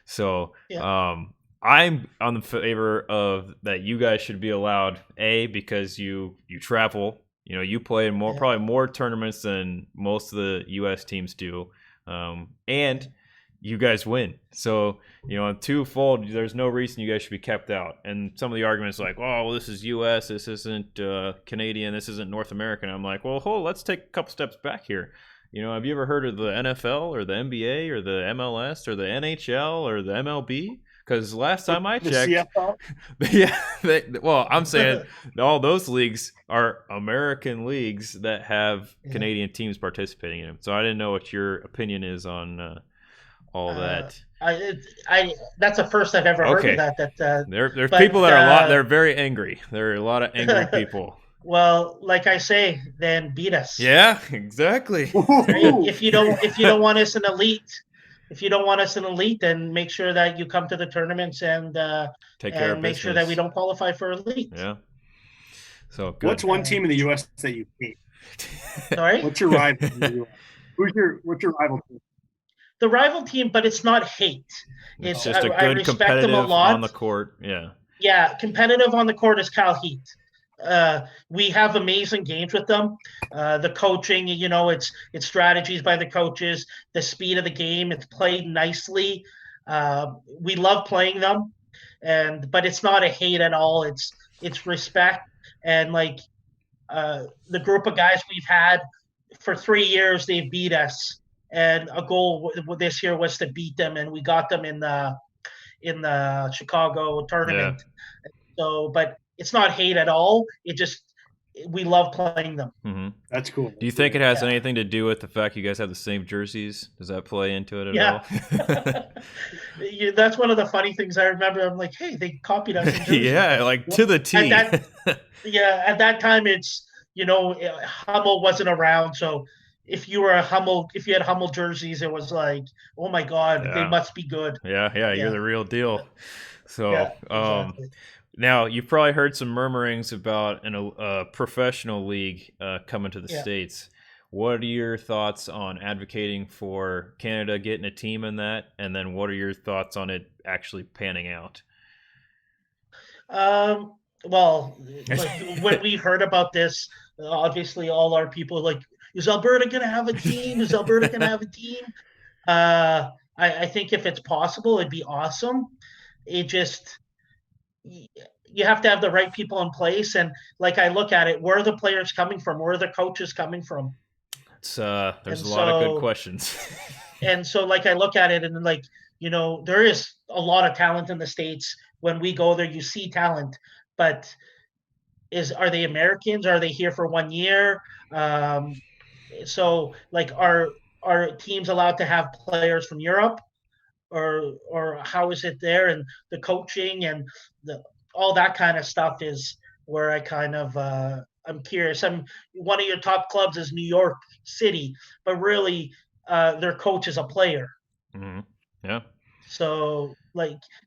So, I'm on the favor of that you guys should be allowed, because you travel. You play in probably more tournaments than most of the U.S. teams do, and you guys win. So, twofold, there's no reason you guys should be kept out. And some of the arguments like, oh, well, this is U.S., this isn't Canadian, this isn't North American. I'm like, well, let's take a couple steps back here. Have you ever heard of the NFL or the NBA or the MLS or the NHL or the MLB? Because last time I checked, I'm saying all those leagues are American leagues that have Canadian teams participating in them. So I didn't know what your opinion is on all that. That's the first I've ever heard of that. There's people that they're very angry. There are a lot of angry people. Well, like I say, then beat us. Yeah, exactly. If you don't want us an elite. If you don't want us an elite, then make sure that you come to the tournaments and take care of make sure that we don't qualify for elite. Yeah. So good. What's one team in the U.S. that you hate? Sorry? What's your rival in the U.S.? What's your rival team? The rival team, but it's not hate. It's just a good competitive on the court. Yeah. Yeah, competitive on the court is Cal Heat. We have amazing games with them. The coaching, it's strategies by the coaches, the speed of the game, it's played nicely. We love playing them, but it's not a hate at all. It's respect, and the group of guys we've had for 3 years, they've beat us, and a goal this year was to beat them, and we got them in the Chicago tournament. Yeah. So, but it's not hate at all. We love playing them. Mm-hmm. That's cool. Do you think it has anything to do with the fact you guys have the same jerseys? Does that play into it at all? That's one of the funny things I remember. I'm like, hey, they copied us. Yeah, to the T. At that time, it's Hummel wasn't around, so if you had Hummel jerseys, it was like, oh my God, they must be good. Yeah, you're the real deal. So, exactly. Now, you've probably heard some murmurings about a professional league coming to the States. What are your thoughts on advocating for Canada getting a team in that? And then what are your thoughts on it actually panning out? Well, when we heard about this, obviously all our people is Alberta going to have a team? Is Alberta going to have a team? I think if it's possible, it'd be awesome. you have to have the right people in place. And like I look at it, where are the players coming from? Where are the coaches coming from? It's there's And a lot of good so questions. and so like I look at it and like, there is a lot of talent in the States. When we go there, you see talent, but are they Americans? Are they here for 1 year? Um, so like are teams allowed to have players from Europe, or how is it there? And the coaching and the all that kind of stuff is where I kind of I'm curious. One of your top clubs is New York City, but really their coach is a player. Mm-hmm. Yeah. So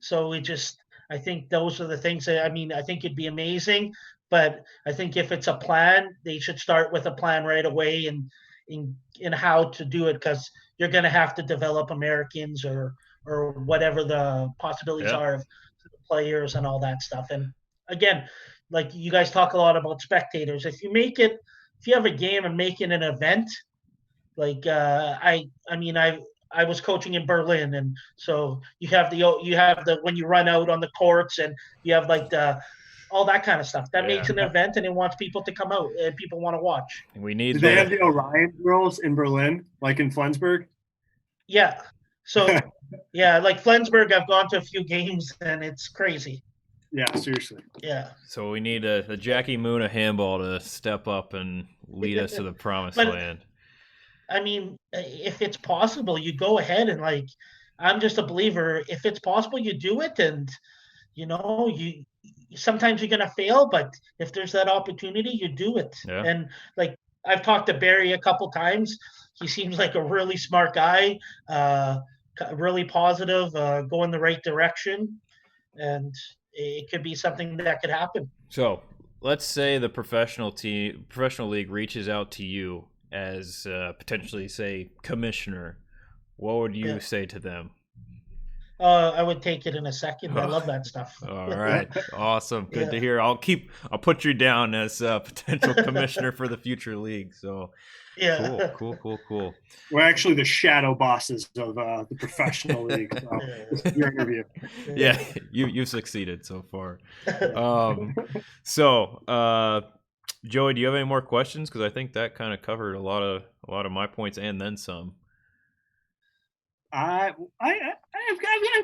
so it just, I think those are the things that, I mean, I think it'd be amazing, but I think if it's a plan, they should start with a plan right away and in how to do it, because you're going to have to develop Americans or whatever the possibilities Yeah. are of players and all that stuff. And again, like you guys talk a lot about spectators. If you have a game and make it an event, like I mean I was coaching in Berlin, and so you have the when you run out on the courts, and you have like the all that kind of stuff. That Yeah. makes an event, and it wants people to come out, and people want to watch. We need. Do they have the Orion girls in Berlin, like in Flensburg? Yeah. So yeah, like Flensburg, I've gone to a few games, and it's crazy. Yeah, seriously. Yeah. So we need a Jackie Moon of handball to step up and lead us to the promised land. I mean, if it's possible, you go ahead and like, I'm just a believer. If it's possible, you do it, and you sometimes you're gonna fail, but if there's that opportunity, you do it. Yeah. And like I've talked to Barry a couple times. He seems like a really smart guy, really positive, going the right direction, and it could be something that could happen. So let's say the professional league reaches out to you as potentially, say, commissioner. What would you say to them? I would take it in a second. I love that stuff. All right. Awesome. Good to hear. I'll put you down as a potential commissioner for the future league. So yeah. Cool. We're actually the shadow bosses of the professional league. So this is your interview. Yeah, you've succeeded so far. So Joey, do you have any more questions? Because I think that kind of covered a lot of my points and then some. I've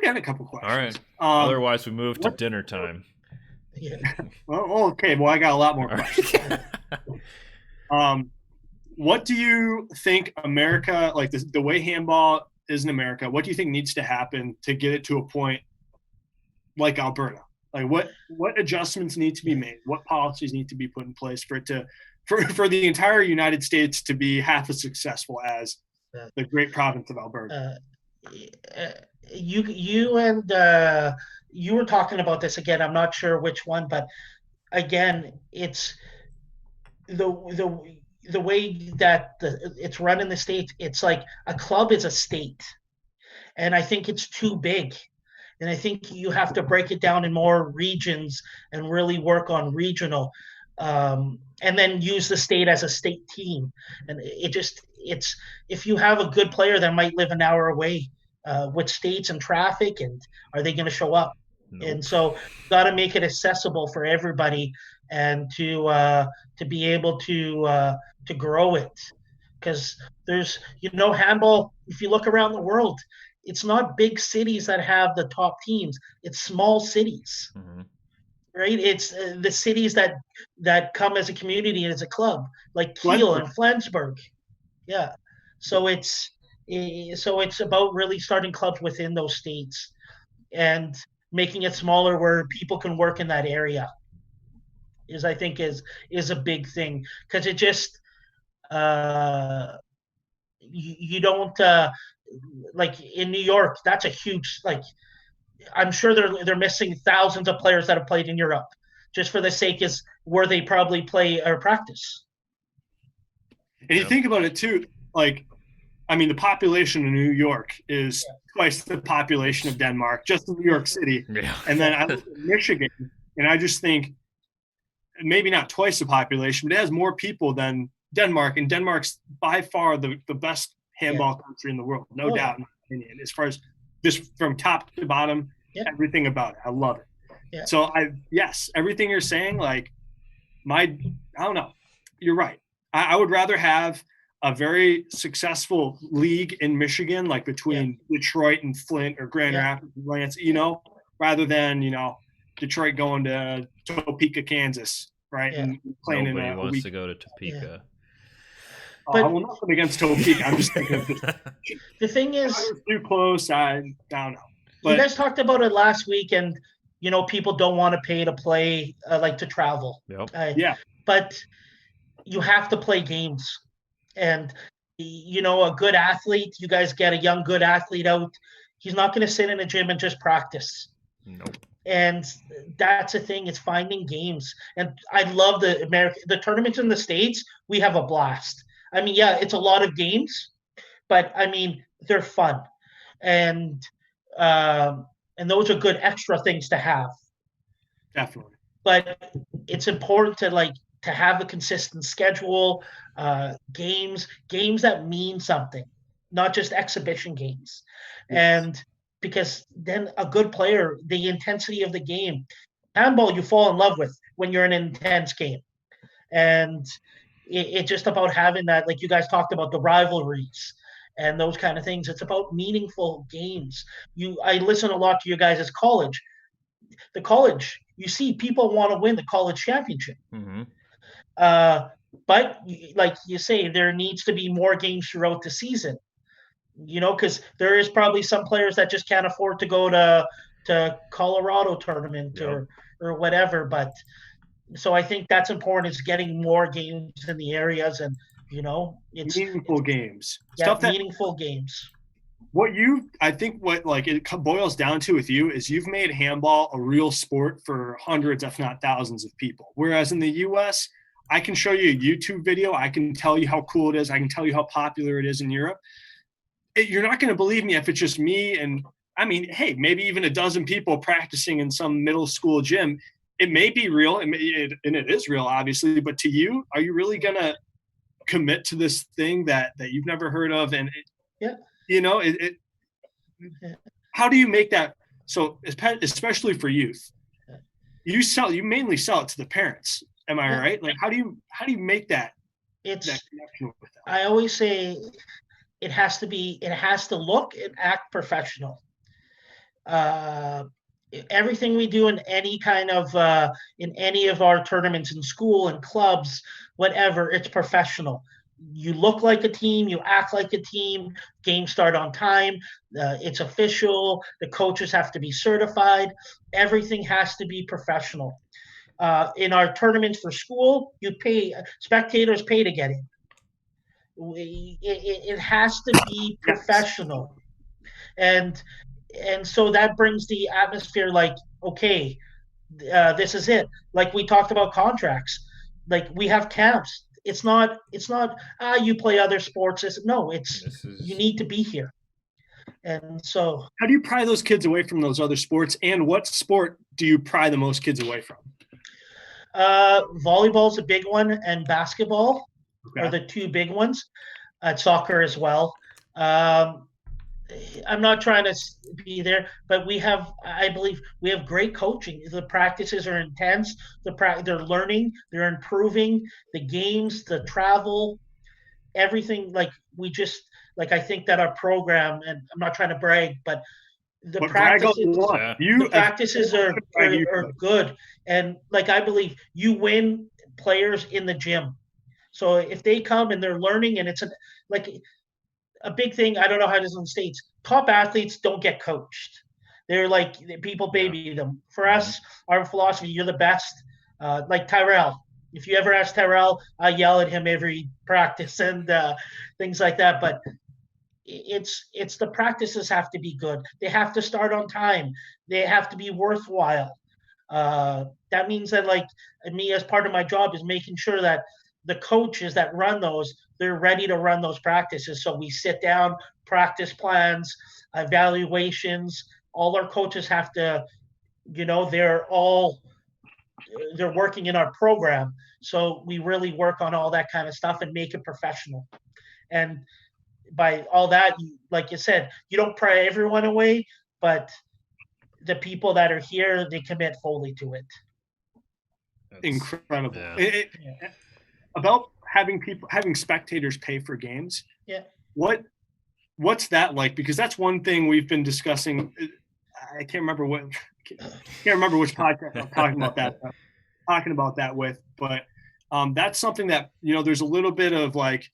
got a couple questions. All right. Otherwise, we move to dinner time. Yeah. Well, okay. Well, I got a lot more questions. What do you think America, like the way handball is in America, what do you think needs to happen to get it to a point like Alberta? Like what adjustments need to be made? What policies need to be put in place for it to for the entire United States to be half as successful as the great province of Alberta? You were talking about this again. I'm not sure which one, but again, it's the way that it's run in the States. It's like a club is a state, and I think it's too big. And I think you have to break it down in more regions and really work on regional, and then use the state as a state team. And it's if you have a good player that might live an hour away, with states and traffic, and are they going to show up? Nope. And so got to make it accessible for everybody, and to be able to grow it, because there's handball. If you look around the world, it's not big cities that have the top teams. It's small cities, right? It's the cities that come as a community and as a club, like Kiel and Flensburg. Yeah. So it's about really starting clubs within those states and making it smaller where people can work in that area. I think is a big thing, because it just you don't like in New York. That's a huge, like, I'm sure they're missing thousands of players that have played in Europe just for the sake is where they probably play or practice. And you think about it too, like, I mean, the population of New York is twice the population of Denmark, just in New York City. Yeah. And then I live in Michigan, and I just think maybe not twice the population, but it has more people than Denmark. And Denmark's by far the best handball country in the world, no doubt, in my opinion, as far as just from top to bottom, everything about it. I love it. Yeah. So yes, everything you're saying, like I don't know, you're right. I would rather have a very successful league in Michigan, like between Detroit and Flint or Grand Rapids and Lance, rather than, Detroit going to Topeka, Kansas, right? Yeah. And playing Nobody in a wants week. to go to Topeka. But I will nothing against Topeka. I'm just thinking of just the thing is, too close. I don't know. But you guys talked about it last week, and people don't want to pay to play, like to travel. Yep. Yeah. But you have to play games, and a good athlete. You guys get a young good athlete out. He's not going to sit in a gym and just practice. Nope. And that's the thing. It's finding games, and I love the tournaments in the States. We have a blast. I mean, yeah, it's a lot of games, but I mean they're fun, and those are good extra things to have. Definitely. But it's important to have a consistent schedule, games that mean something, not just exhibition games. Yes. And because then a good player, the intensity of the game, handball you fall in love with when you're in an intense game. And it's just about having that, like you guys talked about, the rivalries and those kind of things. It's about meaningful games. I listen a lot to you guys as college. The college, you see people want to win the college championship. Mm-hmm. But like you say, there needs to be more games throughout the season, because there is probably some players that just can't afford to go to Colorado tournament or whatever. But so I think that's important, is getting more games in the areas, and it's meaningful games. Stuff meaningful games. I think what it boils down to with you is you've made handball a real sport for hundreds, if not thousands of people. Whereas in the US, I can show you a YouTube video. I can tell you how cool it is. I can tell you how popular it is in Europe. You're not going to believe me if it's just me. And I mean, hey, maybe even a dozen people practicing in some middle school gym. It may be real, and it is real, obviously. But to you, are you really going to commit to this thing that you've never heard of? And how do you make that? So especially for youth, you mainly sell it to the parents. Am I right? Like, how do you make that connection with them? I always say it has to look and act professional. Everything we do in any kind of in any of our tournaments in school and clubs, whatever, it's professional. You look like a team, you act like a team, games start on time, it's official, the coaches have to be certified, everything has to be professional. In our tournaments for school, spectators pay to get in. It has to be professional. And so that brings the atmosphere, like, okay, this is it. Like we talked about contracts, like we have camps. It's not you play other sports. You need to be here. And so how do you pry those kids away from those other sports, and what sport do you pry the most kids away from? Volleyball's a big one, and basketball are the two big ones. Soccer as well. I'm not trying to be there, but I believe we have great coaching. The practices are intense. They're learning, they're improving the games, the travel, everything. I think that our program, and I'm not trying to brag, but the practices are good. And I believe you win players in the gym. So if they come and they're learning, and it's a big thing, I don't know how it is in the States, top athletes don't get coached. They're people baby them. For us, our philosophy, you're the best. Like Tyrell. If you ever ask Tyrell, I yell at him every practice and things like that. But it's the practices have to be good. They have to start on time. They have to be worthwhile. That means that me, as part of my job, is making sure that the coaches that run those, they're ready to run those practices. So we sit down, practice plans, evaluations. All our coaches have to, they're working in our program. So we really work on all that kind of stuff and make it professional. And by all that, like you said, you don't pry everyone away, but the people that are here, they commit fully to it. Incredible. Yeah. About having spectators pay for games. Yeah. What's that like? Because that's one thing we've been discussing. I can't remember which podcast I'm talking about that with, but that's something that, there's a little bit of like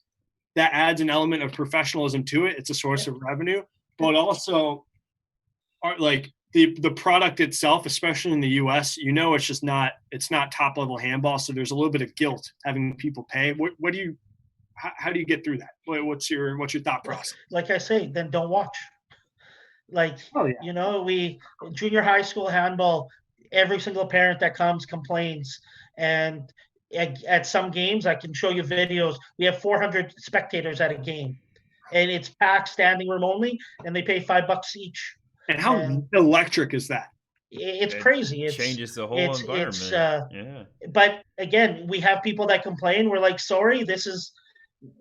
that adds an element of professionalism to it. It's a source of revenue, but also like the product itself, especially in the US, it's not top level handball. So there's a little bit of guilt having people pay. How do you get through that? What's your thought process? Like I say, then don't watch. Like, we junior high school handball, every single parent that comes complains. And at some games, I can show you videos. We have 400 spectators at a game, and it's packed, standing room only, and they pay $5 each. And how electric is that? It's crazy. It changes the whole environment. But again, we have people that complain. We're like, sorry, this is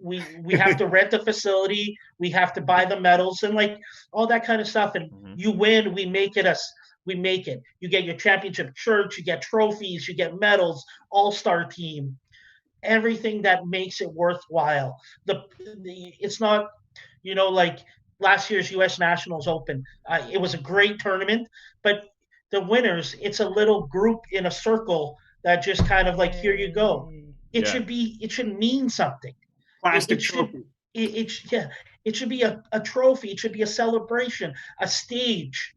we have to rent the facility. We have to buy the medals and like all that kind of stuff. And you win, we make it. You get your championship shirts, you get trophies, you get medals, all-star team, everything that makes it worthwhile. It's not, like last year's U.S. Nationals Open. It was a great tournament, but the winners, it's a little group in a circle that just kind of like, here you go. It should mean something. Plastic trophy. It should be a trophy. It should be a celebration, a stage,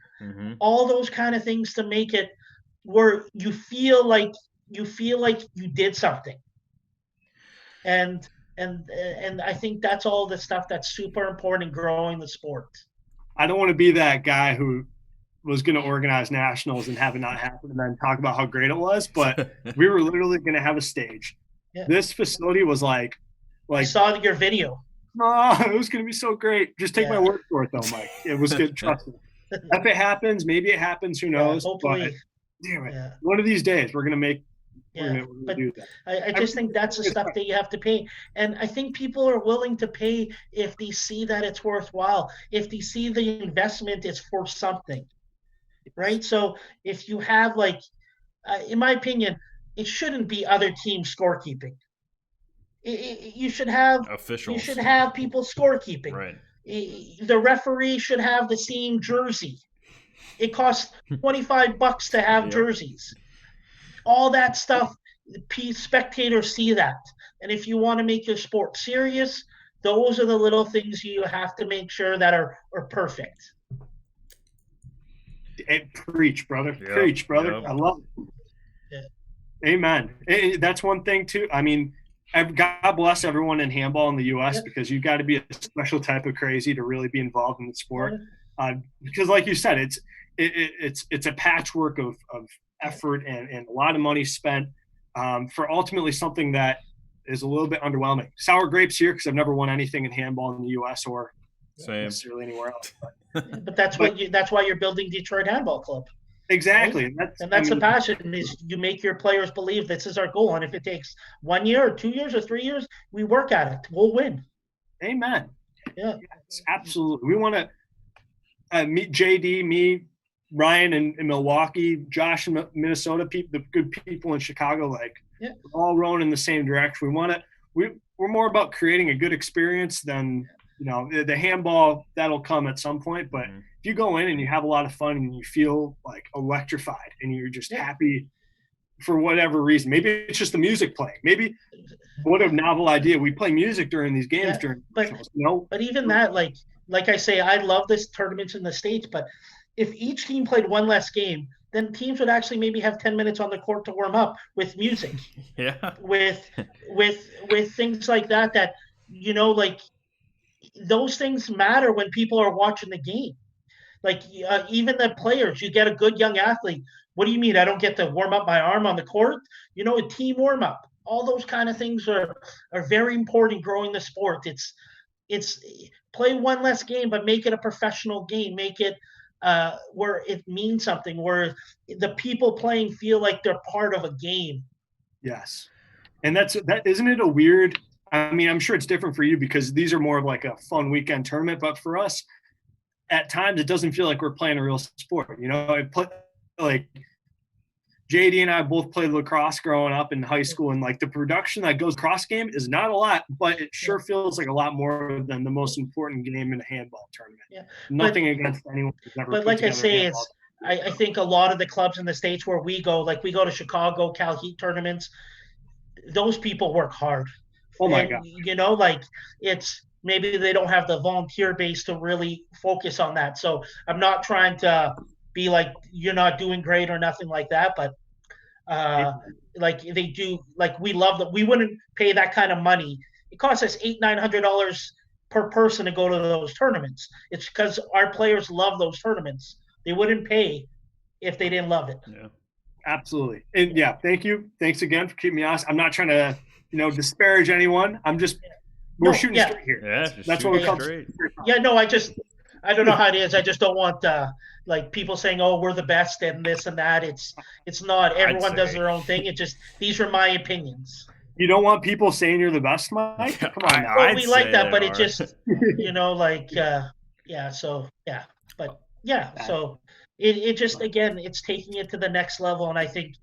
all those kind of things to make it where you feel like you did something. And I think that's all the stuff that's super important in growing the sport. I don't want to be that guy who was going to organize nationals and have it not happen and then talk about how great it was, but we were literally going to have a stage. Yeah. This facility was like I saw your video. Oh, it was going to be so great. Just take my word for it, though, Mike. It was good. Trust me. If it happens, maybe it happens. Who knows? Hopefully. But damn it, one of these days we're going to make. We're gonna do that. I just think that's the stuff that you have to pay, and I think people are willing to pay if they see that it's worthwhile. If they see the investment is for something, right? So if you have in my opinion, it shouldn't be other teams scorekeeping. You should have officials. You should have people scorekeeping. Right. The referee should have the same jersey. It costs $25 to have jerseys. All that stuff, spectators see that. And if you want to make your sport serious, those are the little things you have to make sure that are perfect. Hey, preach, brother. Yep. Preach, brother. Yep. I love it. Yeah. Amen. That's one thing, too. I mean, God bless everyone in handball in the U.S. because you've got to be a special type of crazy to really be involved in the sport. Because, like you said, it's a patchwork of effort and a lot of money spent for ultimately something that is a little bit underwhelming. Sour grapes here because I've never won anything in handball in the U.S. or necessarily anywhere else. But that's why you're building Detroit Handball Club. Exactly. Right? That's the passion is you make your players believe this is our goal. And if it takes 1 year or 2 years or 3 years, we work at it. We'll win. Amen. Yeah. Yes, absolutely. We want to meet JD, me, Ryan in Milwaukee, Josh in Minnesota, the good people in Chicago, we're all rowing in the same direction. We're more about creating a good experience than, the handball that'll come at some point. But if you go in and you have a lot of fun and you feel like electrified and you're just happy for whatever reason, maybe it's just the music playing. Maybe what a novel idea. We play music during these games but even that, like I say, I love this tournaments in the States, but if each team played one less game, then teams would actually maybe have 10 minutes on the court to warm up with music. With things like that, those things matter when people are watching the game. Even the players, you get a good young athlete. What do you mean? I don't get to warm up my arm on the court? A team warm up. All those kind of things are very important growing the sport. It's play one less game, but make it a professional game. Make it where it means something, where the people playing feel like they're part of a game. Yes. And isn't it a weird, I mean, I'm sure it's different for you because these are more of like a fun weekend tournament, but for us, at times it doesn't feel like we're playing a real sport. Like JD and I both played lacrosse growing up in high school, and like the production that goes cross game is not a lot, but it sure feels like a lot more than the most important game in a handball tournament. Yeah. Nothing against anyone who's never But put like I together say, handball. I think a lot of the clubs in the States where we go, like we go to Chicago, Cal Heat tournaments, those people work hard. Oh my and, God. like it's maybe they don't have the volunteer base to really focus on that. So I'm not trying to be like you're not doing great or nothing like that, but like they do, like we love that. We wouldn't pay that kind of money. It costs us $800-900 per person to go to those tournaments. It's because our players love those tournaments. They wouldn't pay if they didn't love it. Yeah, absolutely. And yeah, thank you. Thanks again for keeping me honest. I'm not trying to, disparage anyone. I'm just we're shooting straight here. Yeah, that's what we're called. Yeah, no, I don't know how it is. I just don't want like people saying, "Oh, we're the best" and this and that. It's not. Everyone does their own thing. It just these are my opinions. You don't want people saying you're the best, Mike? Come on now. Well, we like that, but it just like yeah. So yeah, but yeah. So it just again, it's taking it to the next level, and I think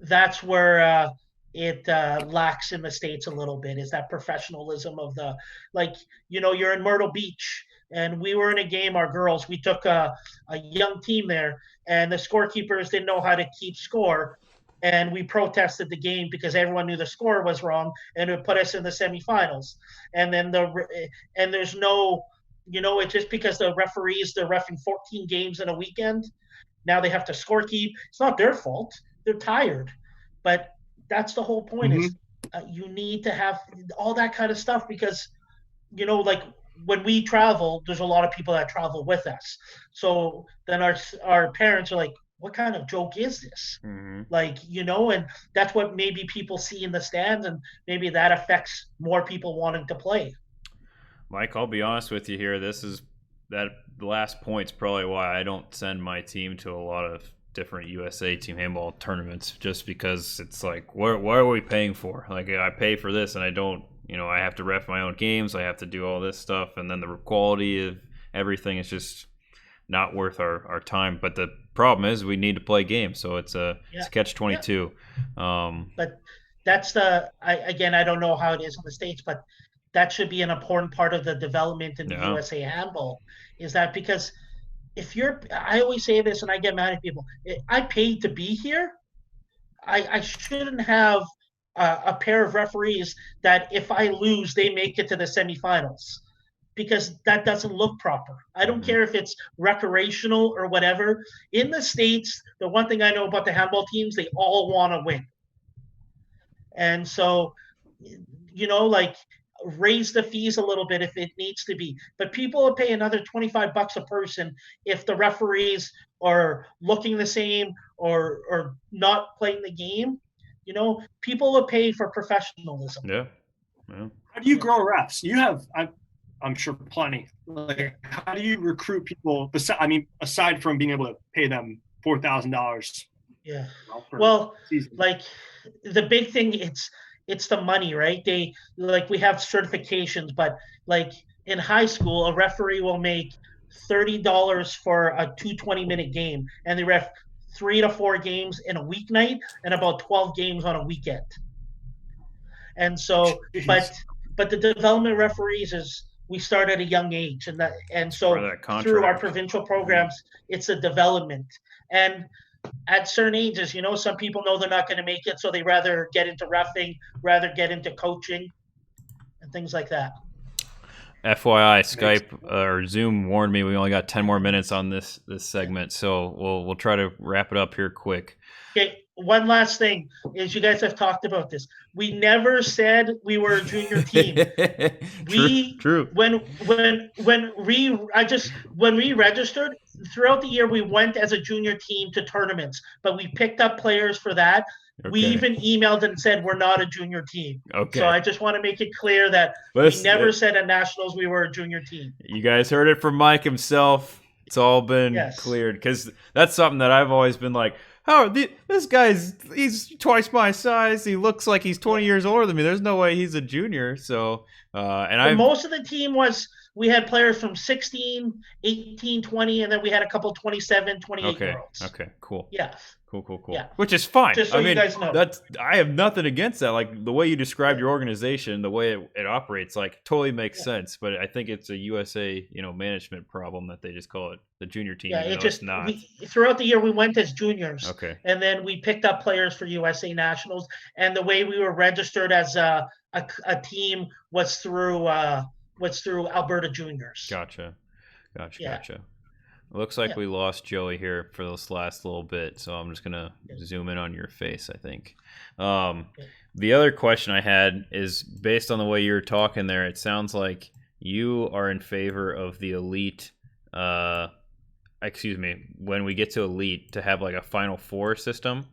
that's where it lacks in the States a little bit, is that professionalism of the, like, you're in Myrtle Beach and we were in a game, our girls, we took a young team there and the scorekeepers didn't know how to keep score. And we protested the game because everyone knew the score was wrong and it would put us in the semifinals. And then there's no, it's just because the referees, they're reffing 14 games in a weekend. Now they have to scorekeep. It's not their fault. They're tired. But that's the whole point, is you need to have all that kind of stuff because, like when we travel, there's a lot of people that travel with us. So then our parents are like, what kind of joke is this? Like, and that's what maybe people see in the stands, and maybe that affects more people wanting to play. Mike, I'll be honest with you here. The last point's probably why I don't send my team to a lot of different USA Team Handball tournaments, just because it's like, what are we paying for? Like, I pay for this and I don't, I have to ref my own games, I have to do all this stuff, and then the quality of everything is just not worth our time. But the problem is we need to play games, so it's a catch-22. But that's I don't know how it is in the States, but that should be an important part of the development in the USA Handball, is that because I always say this and I get mad at people, I paid to be here. I shouldn't have a pair of referees that if I lose, they make it to the semifinals, because that doesn't look proper. I don't care if it's recreational or whatever. In the States, the one thing I know about the handball teams, they all want to win. And so, like, raise the fees a little bit if it needs to be, but people will pay another $25 a person if the referees are looking the same or not playing the game. People will pay for professionalism. Yeah. How do you grow refs? You have, I'm sure, plenty. Like, how do you recruit people? Aside from being able to pay them $4,000. Yeah. Well, season. Like the big thing, it's the money, right? We have certifications, but like in high school, a referee will make $30 for a 20-minute game, and they ref 3 to 4 games in a weeknight and about 12 games on a weekend. And so, but the development referees we start at a young age, and so through our provincial programs, it's a development. And at certain ages, some people know they're not going to make it, so they rather get into reffing, rather get into coaching and things like that. FYI, Skype or Zoom warned me we only got 10 more minutes on this segment, so we'll try to wrap it up here quick. Okay, one last thing is, you guys have talked about this. We never said we were a junior team. True. When we registered throughout the year, we went as a junior team to tournaments, but we picked up players for that. Okay. We even emailed and said we're not a junior team. Okay. So I just want to make it clear that we never said at nationals we were a junior team. You guys heard it from Mike himself. It's all been cleared, because that's something that I've always been like, this he's twice my size. He looks like he's 20 years older than me. There's no way he's a junior. So, most of the team was we had players from 16, 18, 20, and then we had a couple 27, 28-year-olds. Okay, cool. Yeah. Cool. Yeah. Which is fine. Just so I mean, you guys know. I have nothing against that. Like the way you described your organization, the way it operates, like totally makes sense. But I think it's a USA, management problem that they just call it the junior team. Yeah, it's not. Throughout the year we went as juniors. Okay. And then we picked up players for USA Nationals, and the way we were registered as a team was through Alberta Juniors. Gotcha. It looks like we lost Joey here for this last little bit, so I'm just gonna zoom in on your face, I think. The other question I had is based on the way you were talking there. It sounds like you are in favor of the elite. When we get to elite, to have like a Final Four system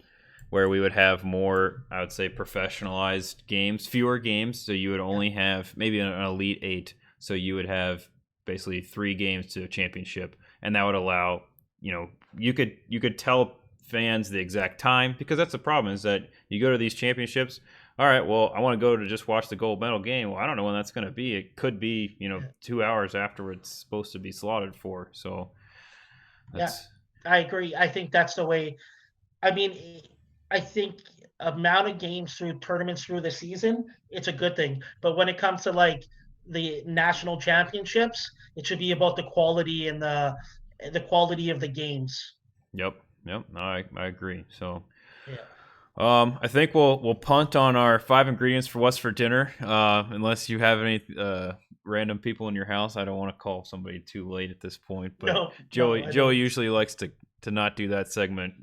where we would have more, I would say, professionalized games, fewer games. So you would only have maybe an elite 8. So you would have basically 3 games to a championship. And that would allow, you could tell fans the exact time, because that's the problem, is that you go to these championships. All right, well, I want to go to just watch the gold medal game. Well, I don't know when that's going to be. It could be, 2 hours after it's supposed to be slotted for. So, I agree. I think that's the way. I mean, I think amount of games through tournaments through the season, it's a good thing. But when it comes to like the national championships, it should be about the quality and the quality of the games. Yep. No, I agree. So, I think we'll punt on our 5 ingredients for what's for dinner, unless you have any random people in your house. I don't want to call somebody too late at this point, but Joey usually likes to not do that segment.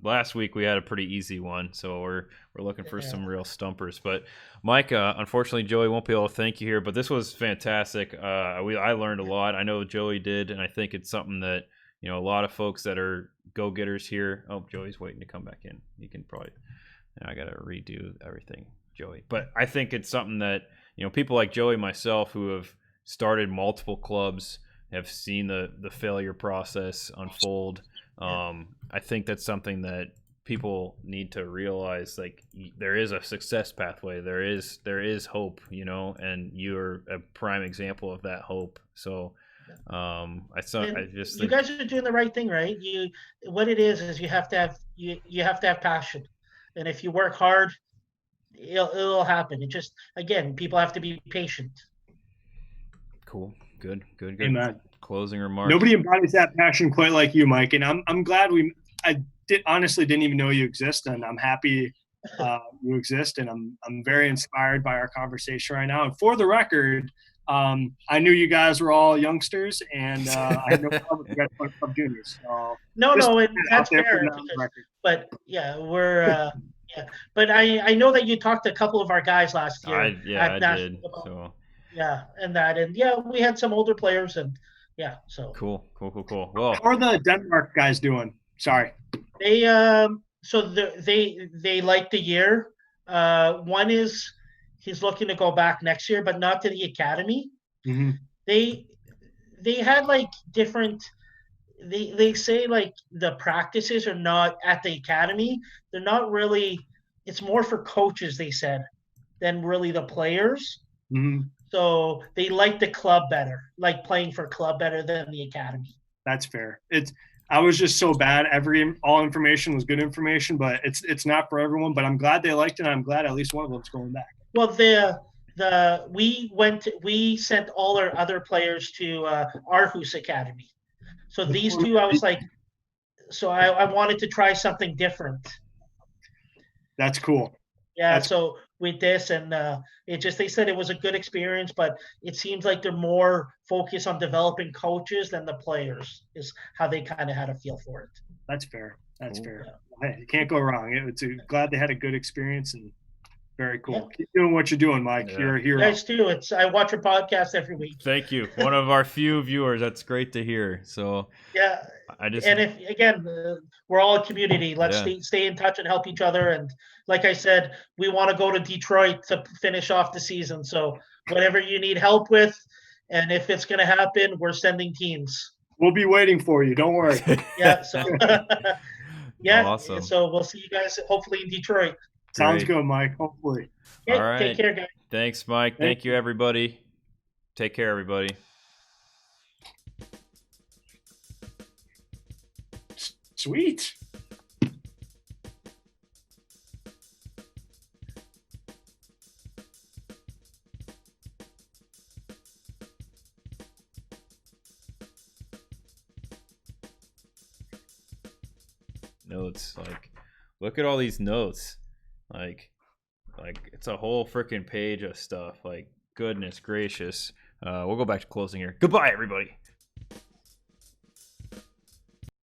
Last week we had a pretty easy one, so we're looking for some real stumpers. But Mike, unfortunately, Joey won't be able to thank you here, but this was fantastic. I learned a lot. I know Joey did, and I think it's something that a lot of folks that are go-getters here. Oh, Joey's waiting to come back in. He can probably. I got to redo everything, Joey. But I think it's something that people like Joey, myself, who have started multiple clubs, have seen the failure process unfold. I think that's something that people need to realize. Like, there is a success pathway. There is hope, and you're a prime example of that hope. So, I just think you guys are doing the right thing, right? What it is you have to have passion, and if you work hard, it'll happen. It just, again, people have to be patient. Cool. Good. Amen. Closing remarks. Nobody embodies that passion quite like you, Mike, and I'm glad honestly didn't even know you exist, and I'm happy you exist, and I'm very inspired by our conversation right now. And for the record, I knew you guys were all youngsters, and I had no problem with you guys playing club juniors. So no, and that's fair. But we're But I know that you talked to a couple of our guys last year. I did. So. We had some older players, and so cool. Well, how are the Denmark guys doing? Sorry. They they like the year. One is he's looking to go back next year, but not to the academy. Mm-hmm. They had like different. They say like the practices are not at the academy. They're not really. It's more for coaches, they said, than really the players. Mm-hmm. So they like the club better, like playing for club better than the academy. That's fair. I was just so bad. All information was good information, but it's not for everyone. But I'm glad they liked it. And I'm glad at least one of them's going back. Well, we sent all our other players to Aarhus Academy. So these two, I was like, so I wanted to try something different. That's cool. Yeah. So with this, and they said it was a good experience, but it seems like they're more focused on developing coaches than the players, is how they kind of had a feel for it. That's fair. That's fair. Yeah. Hey, you can't go wrong. Glad they had a good experience, and very cool. Yeah. Keep doing what you're doing, Mike. Yeah. You're a hero. You guys too. I watch your podcast every week. Thank you. One of our few viewers. That's great to hear. So yeah. We're all a community. Let's stay in touch and help each other. And like I said, we want to go to Detroit to finish off the season. So whatever you need help with, and if it's going to happen, we're sending teams. We'll be waiting for you. Don't worry. Yeah. So Awesome. So we'll see you guys hopefully in Detroit. Sounds good, Mike. Hopefully. Okay, all right. Take care, guys. Thanks, Mike. Thank you, everybody. Take care, everybody. Sweet. Notes, like, look at all these notes. Like it's a whole freaking page of stuff. Like, goodness gracious. We'll go back to closing here. Goodbye, everybody.